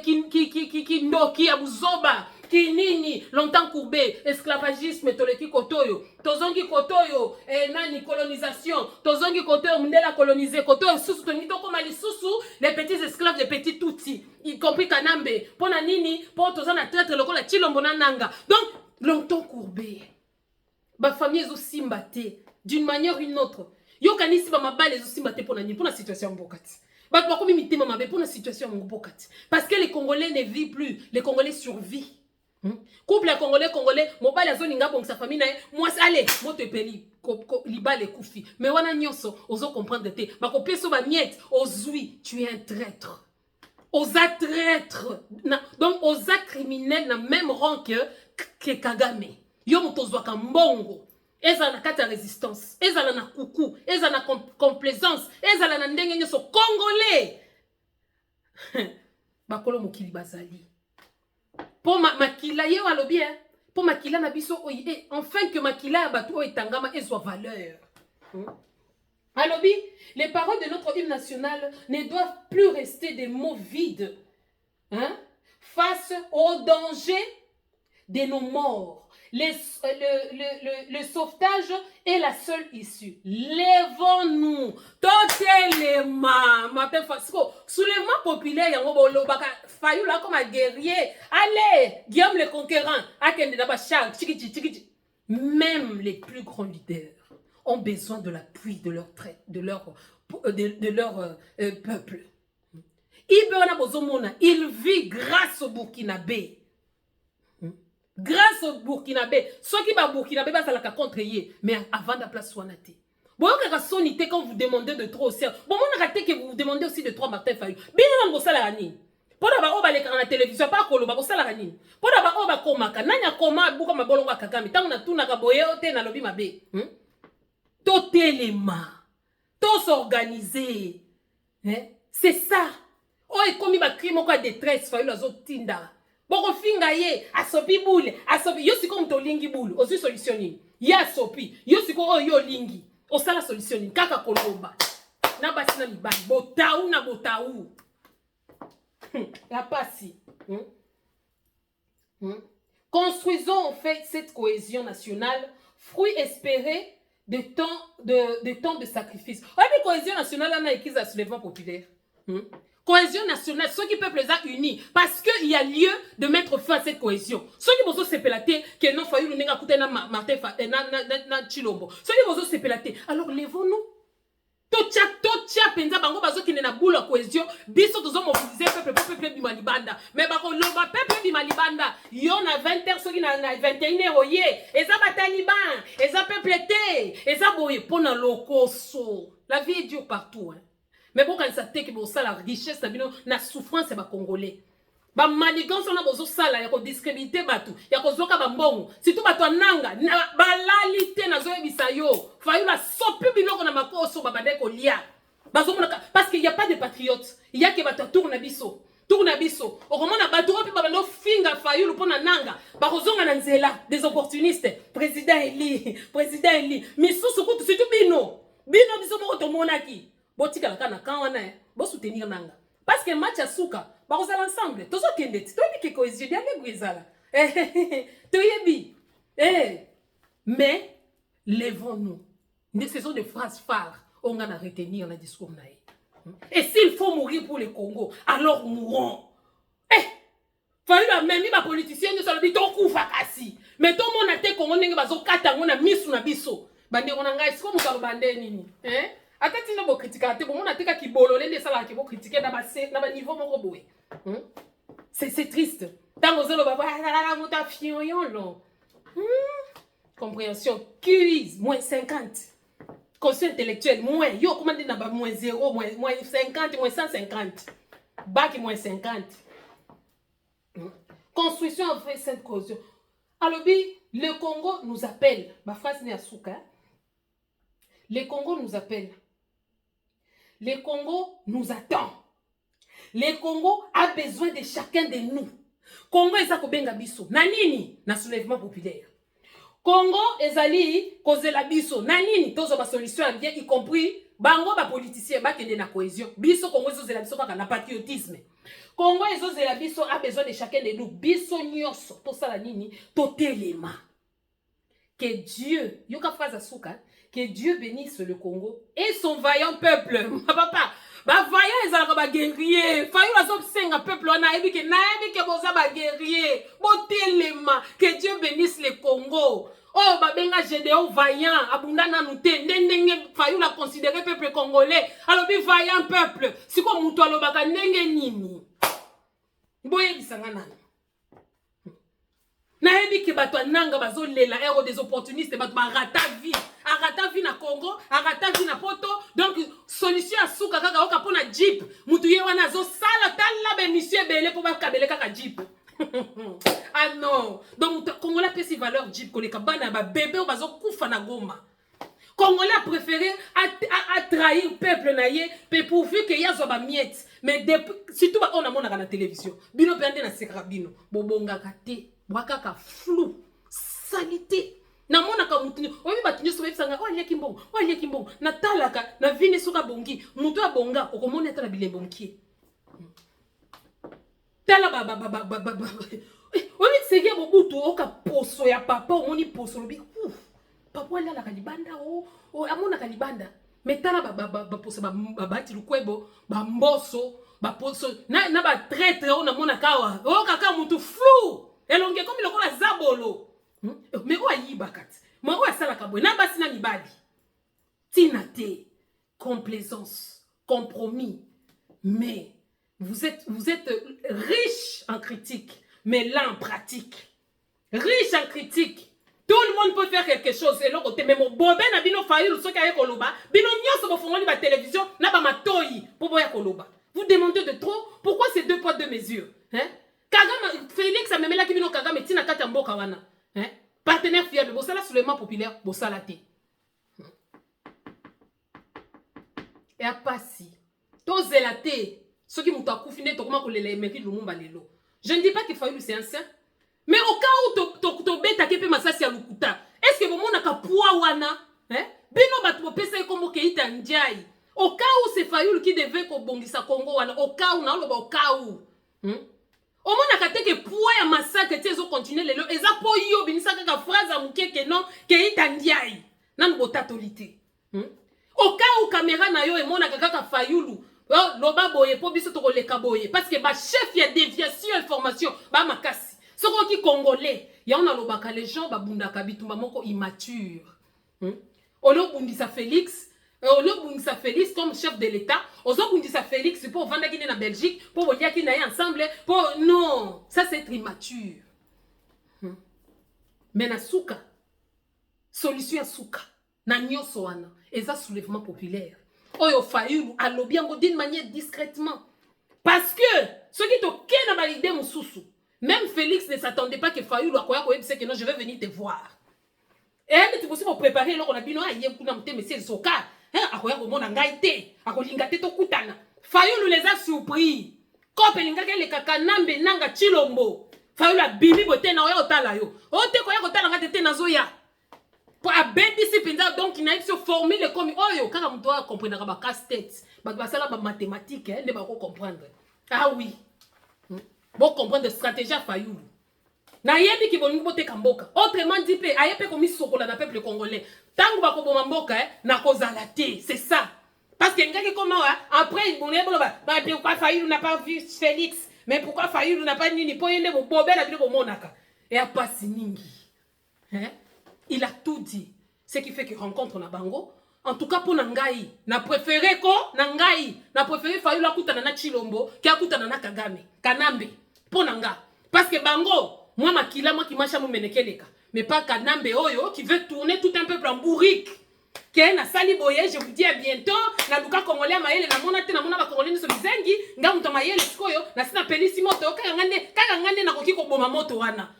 Speaker 1: qui ndoki, abuzoba, qui nini, longtemps courbé, esclavagisme, toleki kotoyo, tozongi kotoyo, nani, colonisation, tozongi kotoyo, mndela colonisé, kotoyo, susu, tonito koma li susu, les petits esclaves, les petits toutis, y compris Kanambe, pona nini, pour tozana traite, lokola Chilombo nanga. Donc, longtemps courbé. Ba famille aussi mbaté d'une manière ou une autre. Yo kanisi ba mabale aussi mbaté pour la situation mbokati. Ba ba komi mitema mabe pour la situation mbokati. Parce que les Congolais ne vivent plus, les Congolais survivent. Couple congolais, mobile azoninga bon sa famille na moi allez, moto peli libale koufi. Mais wana nyonso ozo comprendre te. Ba ko peso ba miette, ozui, tu es un traître. Oza traître. Donc oza criminel na même rang que Kagame. Yo mutozwaka mbongo ezala na kata résistance ezala na kuku ezala na complaisance ezala na ndenge nyoso congolais bakolo mokili bazali po makila ye walobi pour makila na biso enfin que makila bato etangama et soit valeur. Alobi, les paroles de notre hymne national ne doivent plus rester des mots vides, hein, face au danger de nos morts. Le sauvetage est la seule issue. Lèvons-nous. Totelema. Soulèvement populaire, yango bolo baka fayu là comme un guerrier. Allez, Guillaume le conquérant. Akende daba Charles, tchiki. Même les plus grands leaders ont besoin de l'appui de leur peuple. Il vit grâce au Burkinabé. Grâce au Burkinabé. Ceux qui va Burkinabé, ça la contre y. Mais avant de place Swanati. Bon, quand vous demandez de trop aussi. Bon, on a raté que vous demandez aussi de trop Martin Fayou. Bien, on va la rani. Pour d'abord, on va l'écran la télévision, pas qu'on va la rani. Pour d'abord, on va komaka. Nanya koma, bouka ma bolonga kakami. Tant on a tout na kaboye, ote na lobi mabe. Totelema. Tout s'organiser. C'est ça. Oh, et comme il va crier mon cas de détresse, Fayou la zot tinda. Boko finga ye, asopi boule, asopi, yo siko mto lingi boule, osu solutioni. Ye asopi, yo siko yo lingi, osala solutioni, kaka kolomba. Na basi na mibani, botaou na botaou. La passi. Construisons en fait cette cohésion nationale, fruit espéré de temps de sacrifice. Oh, la cohésion nationale, on a écrit à soulèvement populaire. Cohésion nationale, ceux qui peuvent les a unis, parce qu'il y a lieu de mettre fin à cette cohésion. Ceux qui vont se pélater, que non, Fayou, n'a coûté na Martin, na Chilombo. Ceux qui vont se pélater, alors lèvons-nous. Tocha, penza, bango, bazo, qui n'est na boule à cohésion, biso, tous hommes mobilisés, peuple, bimalibanda. Mais bako, l'oba, peuple, bimalibanda, yon a 20h, ceux qui n'a 21h, oye, et ça, bataliban, et ça, peuple, et ça, boye, pona lokoso. La vie est dure partout, hein. Mais bon, quand ça te que ça la richesse, la souffrance, c'est pas congolais. Ba manigance on a besoin ça là, yako discréditer batu, yako zoka bambongo. Si tout batu nanga, ba lalité na zoe bisayo. Fayu la sopi biloko na makoso babade ko lia. Parce qu'il y a pas de patriotes. Il y a que batu tourna biso. Tourna biso. Au moment na batu opi babando finga fayu lu pona nanga. Ba kozonga na nzela des opportunistes. Président Eli. Mais surtout bino. Bino biso moko to monaki. Botika la kana kawana bo soutenir nanga parce que match asuka ba ko sala ensemble tozo kende to bi ke cohésion dia le gwezala to yebi mais lèvons-nous. Ce sont des phrases phares on va retenir le discours naï. Et s'il faut mourir pour le Congo alors mourons. Fayu la même ba politicien ne sala bi to kufa kasi mais to mona te Congo ndenge bazo kata ngona misu na biso bande ngona ngai siko mutalo bande nini atati no bo critiquer te bon on a tika ki bololé les sala ki bo critiquer na ba niveau moko boye. C'est triste. Tango zelo ba la muta fionyon lo. Compréhension QI moins 50. Conscient intellectuel moins yo comment dire na ba moins 0 moins 50 moins 150. Bac moins 50. Construction en fait cette cause. Alors le Congo nous appelle. Ma phrase n'est à souka. Le Congo nous appelle. Le Congo nous attend. Le Congo a besoin de chacun de nous. Congo ezako benga biso. Na nini? Na soulèvement populaire. Congo ezali kozela biso. Na nini? Tozo ba solution bien y compris bango ba politiciens ba kende na cohésion. Biso Congo ezozela biso kaka na patriotisme. Congo ezozela biso a besoin de chacun de nous. Biso nyonso to sala nini? Totelema. Que Dieu, yoka phrase asuka. Que Dieu bénisse le Congo et son vaillant peuple. Papa, ba vaillant ezalaka ba guerrier. Fayu la senga peuple on a que boza ba guerrier. Botelema, que Dieu bénisse le Congo. Oh ba benga Gédéon vaillant, abunda na nute ndenge fayu la considérer peuple congolais. Alors bi vaillant peuple, siko mutu alobaka ndenge nini. Boye bisanga nana. Naebi ke bato nanga bazo lela ero des opportunistes bato ba rata vie. Arata vie na Congo, arata vie na poto. Donc solution à souka kaka oka pona jeep. Mutu ye wana zo sala tala be monsieur belé pour ba kabele kaka jeep. Ah non. Donc Congolais pesi valeur jeep koleka bana ba bébé o bazo kufa na Goma. Congolais a préféré à trahir peuple naie pe pourvu que ya zo ba miette. Mais surtout on a mona na télévision. Bino pende na sekra bino. Bobonga kate. Wakaka flou. salité. Na mona ka mutu obi batunyo so befisanga o aliaki mbongo na talaka na vini soka bongi mutu abonga okomona ata na bilembo mkie tala obi tsege bobutu oka poso ya papa omoni poso lobi papa ala la kalibanda o amona kalibanda metala poso bati lukwebo mboso poso na ba traître on amona kawa o kaka mutu flou elonge comme lokola zabolo. Mais où ayi bakati? Moi où asala kabwe na basi na mibali. Tinate, complaisance, compromis. Mais vous êtes riche en critique, mais là en pratique. Riche en critique. Tout le monde peut faire quelque chose. Et l'autre côté, mais mon bobé na bino failli ce qu'il y a koloba. Bino nyos bo fongoli ba télévision na ba matoyi pour boya koloba. Vous demandez de trop. Pourquoi c'est 2 poids 2 mesures? Hein? Kagame Félix a même là qui bino Kagame tina kata mboka wana. Hein? Partenaire fiable, bossala soulèvement populaire, bossala te. Et à passi. To zelaté. Ceux qui m'ont accoufiné, to comment qu'on les mérite le monde lelo. Je ne dis pas qu'il faut c'est ancien. Mais au cas où to beta kepe masasi ya lukuta. Est-ce que vous n'avez pas poids wana? Hein? Bino batu pesa comme keita njai. Au cas où c'est Fayoul qui devait ko bongisa Congo wana. Au cas où na lo au cas où. Au moins nakate que poids ya massacre tezo continuer lelo eza po yo binisa kaka phrase amuke ke non ke itandiai nan botatolité. Au cas où caméra na yo e mona kaka Fayoulu loba boye po biso to koleka boye parce que ba chef ya déviation information ba makasi soko ki congolais ya on a lobaka les gens ba bundaka bitumba moko immature. Olo bundisa Félix Bundisa Félix comme chef de l'État, Ozo Bundisa Félix pour vendre qui en Belgique, pour vous dire qu'ils n'aient ensemble, pour non, ça c'est être immature. Mais na souka, solution à souka, na nyoso wana, et ça soulèvement populaire. Oyo Fayoulou a lobby d'une manière discrètement, parce que ceux qui t'ont qu'un validé mon sousou, même Félix ne s'attendait pas que Fayoulou a quoi c'est que non je vais venir te voir. Et elle tu possible pour préparer l'on a bien non aïe kuna mte mais c'est le soka. Akoya komona ngai te akolinga te tokutana Fayoulou les a surpris kopelinga ke le kakanambe nanga chilombo Fayoulou a bimi bote na oya otala yo ote koya kotala ngate te nazoya pour abendi si penza donc il a se former le comme oyo kaka mto a comprendre ba casse-tête ba basala ba mathématiques ne ba ko comprendre ah oui bon comprendre stratégie Fayoulou na yebi ki bolingo bote kamboka autrement dit pe ayepe komi sokola na peuple congolais tango ba ko boma mboka na kozala te c'est ça parce que ngaki comment après il bonne ba pourquoi Fayoulou n'a pas vu Félix mais pourquoi Fayoulou n'a pas nini po yende bo bobela bilo monaka et a pas siningi il a tout dit ce qui fait que rencontre na bango en tout cas pour Nangai na préféré ko Nangai na préféré Fayoulou akutana na Chilombo ki akutana na Kagame Kanambe pour Nanga parce que bango moi makila moi qui marche mon menekeleka mais pas Kanambe oyo qui veut tourner tout un peuple en bourrique que na sali boye je vous dis à bientôt na luka congolais maele na mona te na mona ba congolais so bizengi nga muto maele sikoyo na sina pelisi moto kaka ngande na koki ko boma moto wana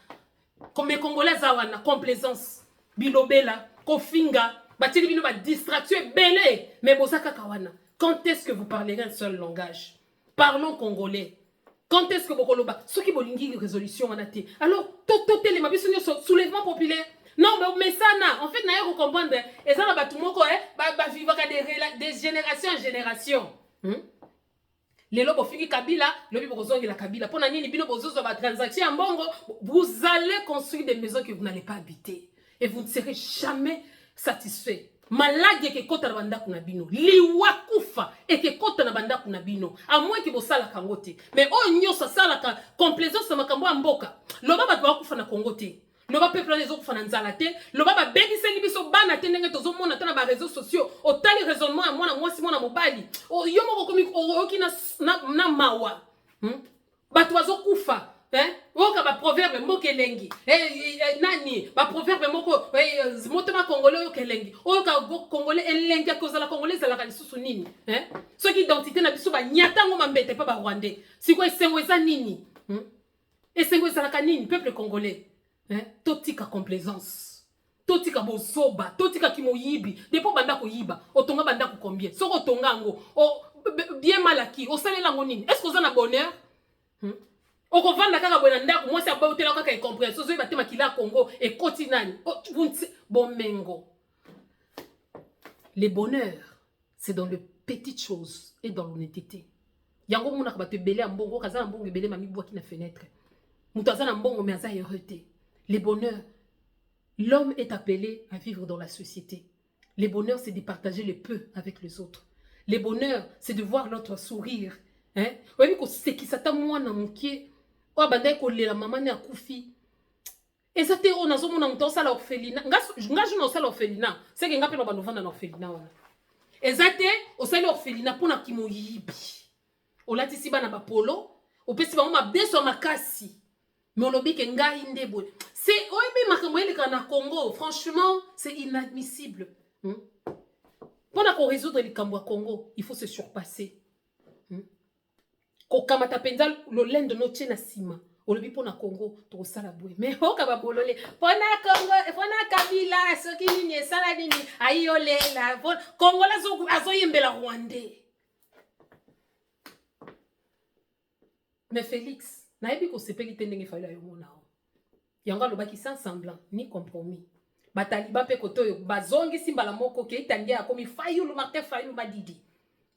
Speaker 1: comme congolais za wana complaisance bilobela kofinga batili bino ba distraction belé mais bosaka kawana quand est-ce que vous parlerez un seul langage parlons congolais. Quand est-ce que vous avez ce qui bolingi résolution en athée? Alors, tout les mabis soulèvement populaire. Non, mais ça, en fait, vous comprendre. Et ça, tout le monde va vivre des générations en génération. Les lobes fini Kabila, le bozo la Kabila. Pour nani bino bozo va transaction en bongo, vous allez construire des maisons que vous n'allez pas habiter et vous ne serez jamais satisfait. Malade ke kota na banda kuna bino liwa kufa et ke kota na banda kuna bino à moins que vous sala kangote mais o nyosa sala ka complaisance na makambo ya mboka loba ba ba kufa na kongote loba peuple les kufa na nzala te loba ba bengisa libiso bana te ndenge tozo mona ta na ba réseaux sociaux o tali raisonnement ya mwana mwasi mwana mobali o yo moko komi o ki na mawa bato bazo kufa oka ba proverbe moko elengi nani ba proverbe moko motema congolais oka elengi oka congolais elengi akozala congolais zalaka lisusu nini soki identité na biso ba nyatango mambete pa ba rwandais siko esengo eza nini esengo ezalaka nini peuple congolais totika complaisance totika bozoba totika kimoyibi depo banda ko yiba otonga banda ko combien soko tonga ngo bien malaki osalela ngo nini est-ce que oza na bonheur Oko vanda kaka bonanda moi ça ba hôtel kaka incompréhension zo batema kila Congo et continani bomengo. Le bonheur c'est dans les petites choses et dans l'honnêteté. Yango muna ka te belé mbongo kaza mbongo belé mami bois qui na fenêtre. Mutaza na mbongo mais aza heureuté. Le bonheur, l'homme est appelé à vivre dans la société. Le bonheur c'est de partager le peu avec les autres. Le bonheur c'est de voir l'autre sourire. Hein? Oui, c'est qui s'attend moi na mukie. O bandai ko lela mama ne akufi. Ezate o nazo mona muto sala orphelinat. Ngajo no sala orphelinat. C'est que ngape no banovanda na orphelinat wana. Ezate o sala orphelinat pona kimoyibi. O latisi bana ba polo, o pesi ba mama beso makasi. Mais on lobby que ngai ndebo. C'est oyebi makambo eleka na Congo, franchement, c'est inadmissible. Pour résoudre les kambo à Congo, il faut se surpasser. Ko kamata penza lo lend de notre na sima. Olobi pona Congo to sala boy. Mais ho ka ba bolole. Pona Congo, pona Kabila, soki nini sala nini ayole la. Congo la zo azoyembela Rwandais. Mais Félix, naebi ko sepeli tendenge fala yo mona. Yanga lo baki sans semblant ni compromis. Bataliba pe koto yo bazongi simbala moko ke itangia akomi Fayulu Martin Fayulu Madidi.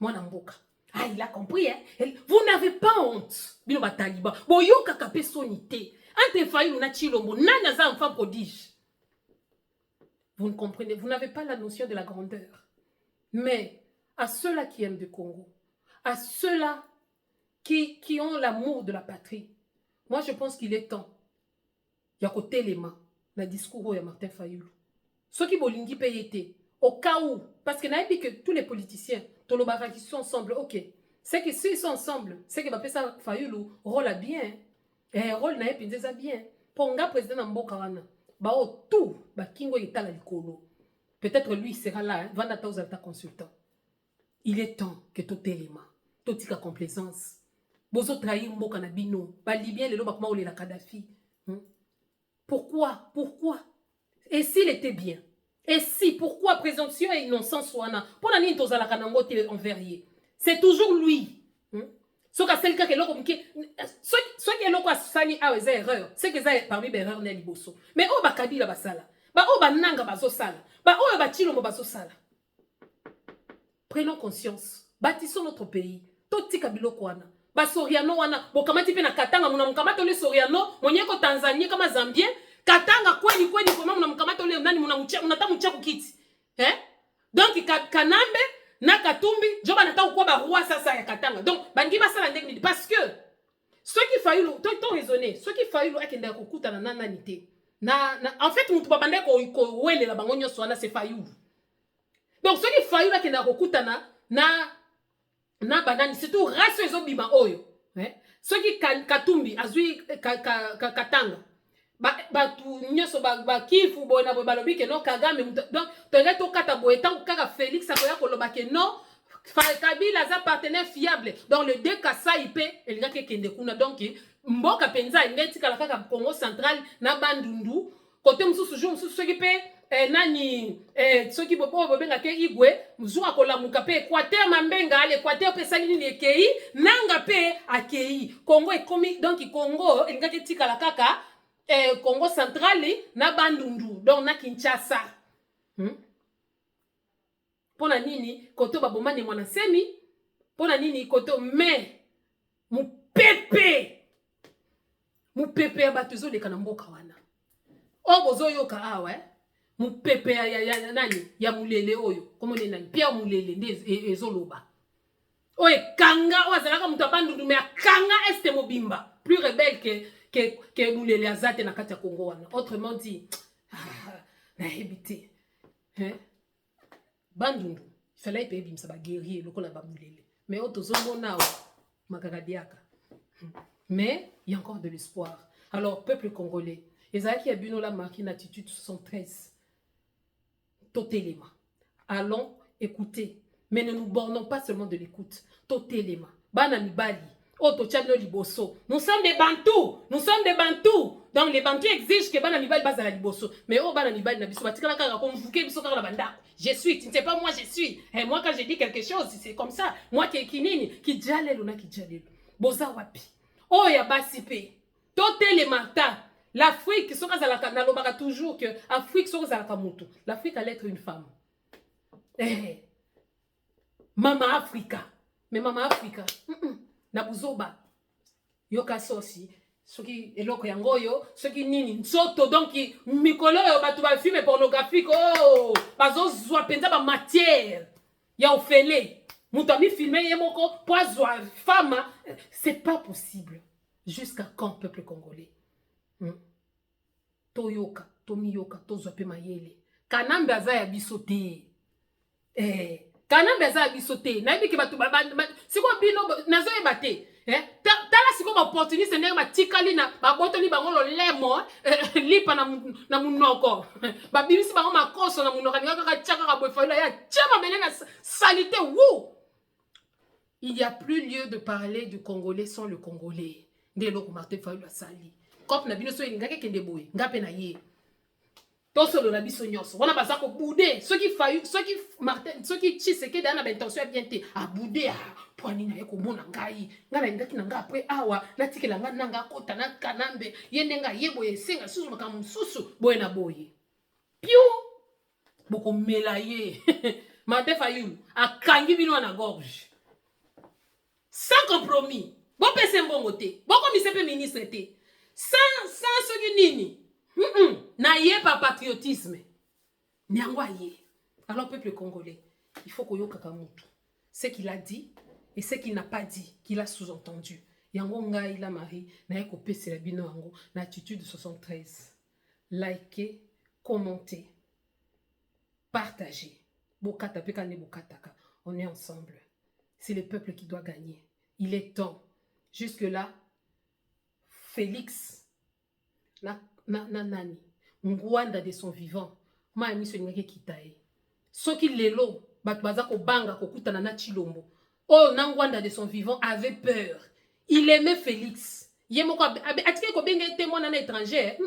Speaker 1: Mwana mboka. Ah, il a compris, hein? Vous n'avez pas honte. Bino bataliba. Bo yo kaka pe sonité. Ante Fayulu na chilombo. Nana za enfant prodige. Vous ne comprenez, vous n'avez pas la notion de la grandeur. Mais à ceux-là qui aiment le Congo, à ceux-là qui ont l'amour de la patrie, moi je pense qu'il est temps. Il y a côté les mains, le discours de Martin Fayulu. Ceux qui bolingi payété, au cas où, parce que n'a dit que tous les politiciens, tous les barrages qui sont ensemble, ok. C'est que s'ils sont ensemble, c'est que Martin Fayulu rôle bien, et rôle n'a pas bien. Pour un président Mboka wana, ba o tout, ba kingo yetala likolo. Peut-être lui sera là, hein, va nata aux alta consultants. Il est temps que tout élément, tout tika complaisance. Bozo trahir Mboka na bino, ba libyen le lo bakuma ole la Kadhafi. Pourquoi? Pourquoi? Et s'il était bien? Et si? Pourquoi présomption et innocence wana? Pour la nini tozala kanango te enverrier. C'est toujours lui. Ce que c'est que l'autre ce que l'autre a sali a des erreurs. C'est que ça parmi les erreurs neli bosso. Mais o ba kabila basala. Ba o ba nanga bazo sala. Ba o ba chilo mo bazo sala. Prenons conscience. Bâtissons notre pays. Toti kabilo kwana. Ba Soriano wana bokamati pe na Katanga muna mkamata le Soriano monyeko Tanzania kama Zambien Katanga kweli kweli kwa mama mkamata le nani mnata mcha kukiti donc Kanambe na Katumbi joba nata kwa ba roi sasa ya Katanga donc bangi basala ndenge parce que ce qui Fayulu to raisonner ce qui Fayulu akenda kokuta na nanité na en fait mutu babande ko wele la bango nyoso wana c'est Fayulu donc ce qui Fayulu akenda kokuta na banani surtout race ezobima oyo ceux qui Katumbi azui Katanga ba tu nyoso ba kifu bona bo balobi ke no Kagame donc tenge to kata bo etant kaka Félix akoya koloba ke non Kabila za partenaire fiable dans le deux cas ça ipe elinga ke kende kuna donc mboka penza ngeti kala kaka Congo central na bandundu côté mususu jour mususu ceux qui pe nani ceux qui bobo bobenga ke igwe mzua kola mukape Équateur mambenga ale Équateur pe salini ni ekei nanga pe akei Congo ekomi donc Congo elinga ke tikala kaka Congo central na bandundu donc na Kinshasa pona nini koto babomane mwana semi pona nini koto mais mupepe ya batuzo leka na mboka wana o bozo yoka awa mupepe ya nani ya mulele oyo komone nani pia mulele nde ezoloba oye kanga wazalaka mutu bandundu mais kanga este mobimba plus rebelle que mulele azate na kati ya Congo wana autrement dit na hebité bandundu fallait payer bimsa ba guerrier lokola ba mulele mais otozomona makakadiaka mais il y a encore de l'espoir. Alors peuple congolais ezaki ya bino la marqué une attitude 73 totéléma allons écouter mais ne nous bornons pas seulement de l'écoute totéléma bana mibali Oto Tchadno Liboso. Nous sommes des Bantous. Nous sommes des Bantous. Donc les Bantous exigent que Bana Nibali base à la Liboso. Mais oh Bana Nibali na biso batikala kaka konvuke biso kaka la banda. Je suis, tu ne sais pas moi je suis. Et moi quand je dis quelque chose, c'est comme ça. Moi qui kinini, qui djalelo na ki djalelo. Boza wapi. oh ya basipe tote le matin l'Afrique soka zalaka nalobaka toujours que Afrique soka zalaka mutu l'Afrique allait être une femme Mama Africa mais Mama Africa na buzoba yoka sosi soki eloko yangoyo soki nini nzoto donc mikolo yo batu ba film pornographique oh bazozwa penza ba matière ya ofele mutu ami filmer ye moko poazwa femme c'est pas possible jusqu'à quand peuple congolais toyoka tomiyoka tozwa pe mayele kanambe aza ya biso te kanambe aza ya biso te nayebi ke batu siko bino nazoyeba te tala siko baopportuniste ndenge batikali na babotoli bango lolemo lipa na munoko babimisi bango makoso na munoko alinga kaka tia kaka boye faila ya tia mabele na salite wu il n'y a plus lieu de parler du Congolais sans le Congolais nde eloko Martin Fayulu asali kope na bino so elingaki ekende boye nga mpe na ye tosolola biso nyonso wana baza kobude soki Martin soki Tshisekedi ana baintention ya bien te abude po anini aye komona ngai nga nalingaki na ngai apres awa natikela nga nanga akota na kanambe ye ndenge aye boye esenga susu makambo mosusu boye na boye pio bokomela ye Martin Fayulu akangi bino na gorge sans compromis bopesa mbongo te bokomisa mpe ministre te sans soki nini na ye pa patriotisme nyango aye alors peuple congolais il faut koyoka mutu ce qu'il a dit et ce qu'il n'a pas dit qu'il a sous-entendu yango ngai la Marie na ye kopesela bino yango na attitude 73 likez commentez partagez bokata pe kane bokataka on est ensemble c'est le peuple qui doit gagner il est temps jusque là Félix nani Ngwanda de son vivant ma miso ngeke kitae soki lelo bat baza ko banga ko kutana na Chilombo oh Ngwanda de son vivant avait peur il aimait Félix yemoko atike ko benga témoin na étranger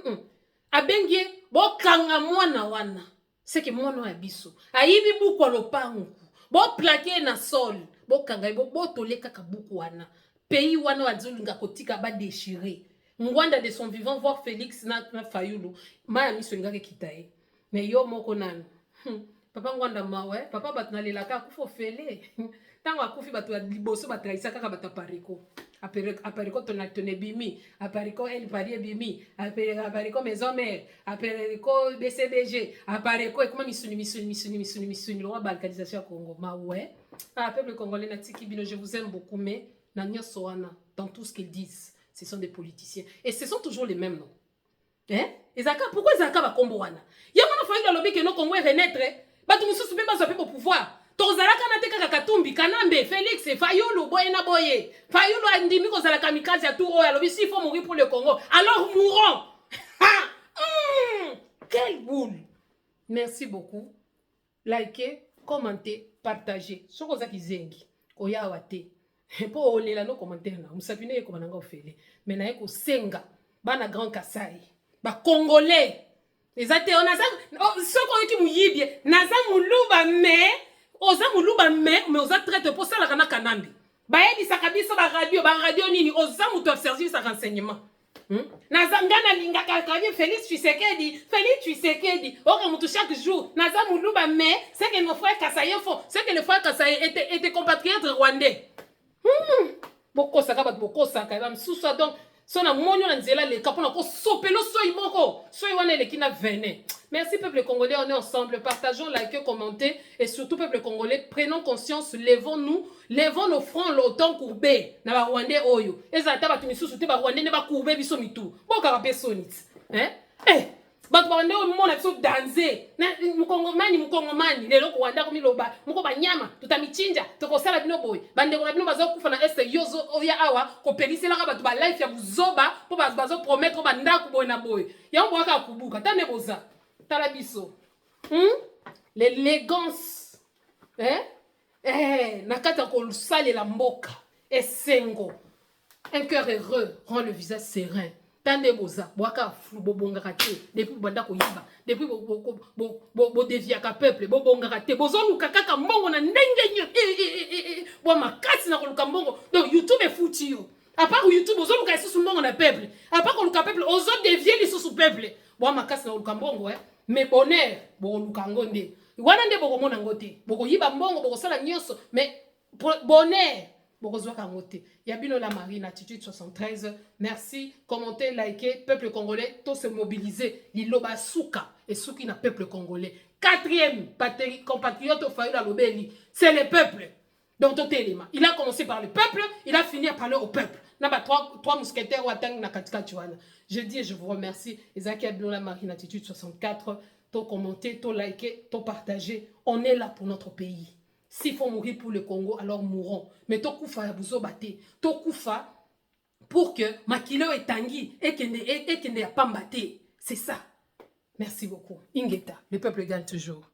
Speaker 1: abengie bo kanga mwana wana c'est que mwana ya biso ayibi buku lopangu bo plaquer na sol bo kanga bo toleka ka buku wana pays wana wazulinga kotika ba déchirer Ngwanda de son vivant voir Félix na Fayulu maya miso ngake kitae mais yo moko nanu papa Ngwanda mawe papa batnalelaka akufo fele tango akufi batu ya liboso batraisa kaka batapariko apariko tonebimi apariko el pari bimi apariko maison mère apariko BCBG apariko ekoma misuni lo balkanisation ya Congo mawe peuple congolais na tiki bino je vous aime beaucoup mais na nyoso wana dans tout ce qu'ils disent ce sont des politiciens. Et ce sont toujours les mêmes noms. Hein? Pourquoi Zaka va comboana? Il y a un enfant dans le lobby qui nous convoit renaître. Bah, tu me soucies pas au pouvoir. Tozala kanate kaka katumbi, kanambe, Félix, Fayulu, boyena boye. Fayulu a ndimi ko zala kamikaze ya touro ya lobby. S'il faut mourir pour le Congo, alors mourons. Quelle boule. Merci beaucoup. Likez, commentez, partagez. Sokozaki zengi. Oya wate. Po olela no commentaire na musapine ye komana nga ofele mais na ye ko senga bana grand Kasai ba congolais ezate on aza soko yoki muyibie naza muluba mais oza traite pour ça la kana kanambi ba yedi sakabiso ba radio nini oza muto service à renseignement naza ngana linga kakabie Félix Tshisekedi ok mutu chaque jour naza muluba mais c'est que nos frères Kasai font c'est que les frères Kasai étaient compatriotes rwandais bokosaka bato bokosaka ba msusa donc sona monyo na nzela le kapona ko sopelo soyi moko soyi wana eleki na vene. Merci peuple congolais, on est ensemble, partageons, likez, commentez et surtout peuple congolais, prenons conscience, levons nos fronts l'autant courbés na ba Rwandais oyo ezata batu misusu te ba Rwandais ne ba courbé biso mitu boka ba pesonit batu bande o mona biso danser na mukongomani lelo ko wanda ko miloba muko banyama tutamichinja tokosala bino boy bande ko bino bazo kufa na este yozo oya awa ko pelisela ka batu ba life ya buzoba po bazo promettre ba ndaku boy na boy ya mbo aka kubuka tane boza tala biso l'élégance nakata ko salela mboka esengo un cœur heureux rend le visage serein. Tande boza boaka flou bobongaka te depuis banda ko yiba depuis bo deviaka peuple bobongaka te bozoluka kaka mbongo na ndenge bo makasi na koluka mbongo donc YouTube est foutu yo a part YouTube ozo luka isusu mbongo na peuple à part luka peuple ozo dévier lisusu peuple bon makasi na luka mbongo mais bonheur bo luka ngonde wana nde boko mona ngote boko yiba mbongo boko sala nyonso mais bonheur boko zwa kangote ya bino la Marie na attitude 73 merci commentez likez peuple congolais tous se mobiliser liloba suka et suki na peuple congolais quatrième compatriote au faïda lobeli c'est le peuple. Donc, il a commencé par le peuple, il a fini à parler au peuple. Naba trois mousquetaires ou atteint na katika tuana. Je dis et je vous remercie. Ezaki Abdoula Marine Attitude 64. T'as commenté, t'as liké, t'as partagé. On est là pour notre pays. S'il faut mourir pour le Congo, alors mourons. Mais t'as koufa ya bouzo bate. T'as koufa pour que Makilo et Tanguy et kende ya pambate. C'est ça. Merci beaucoup. Ingeta, le peuple gagne toujours.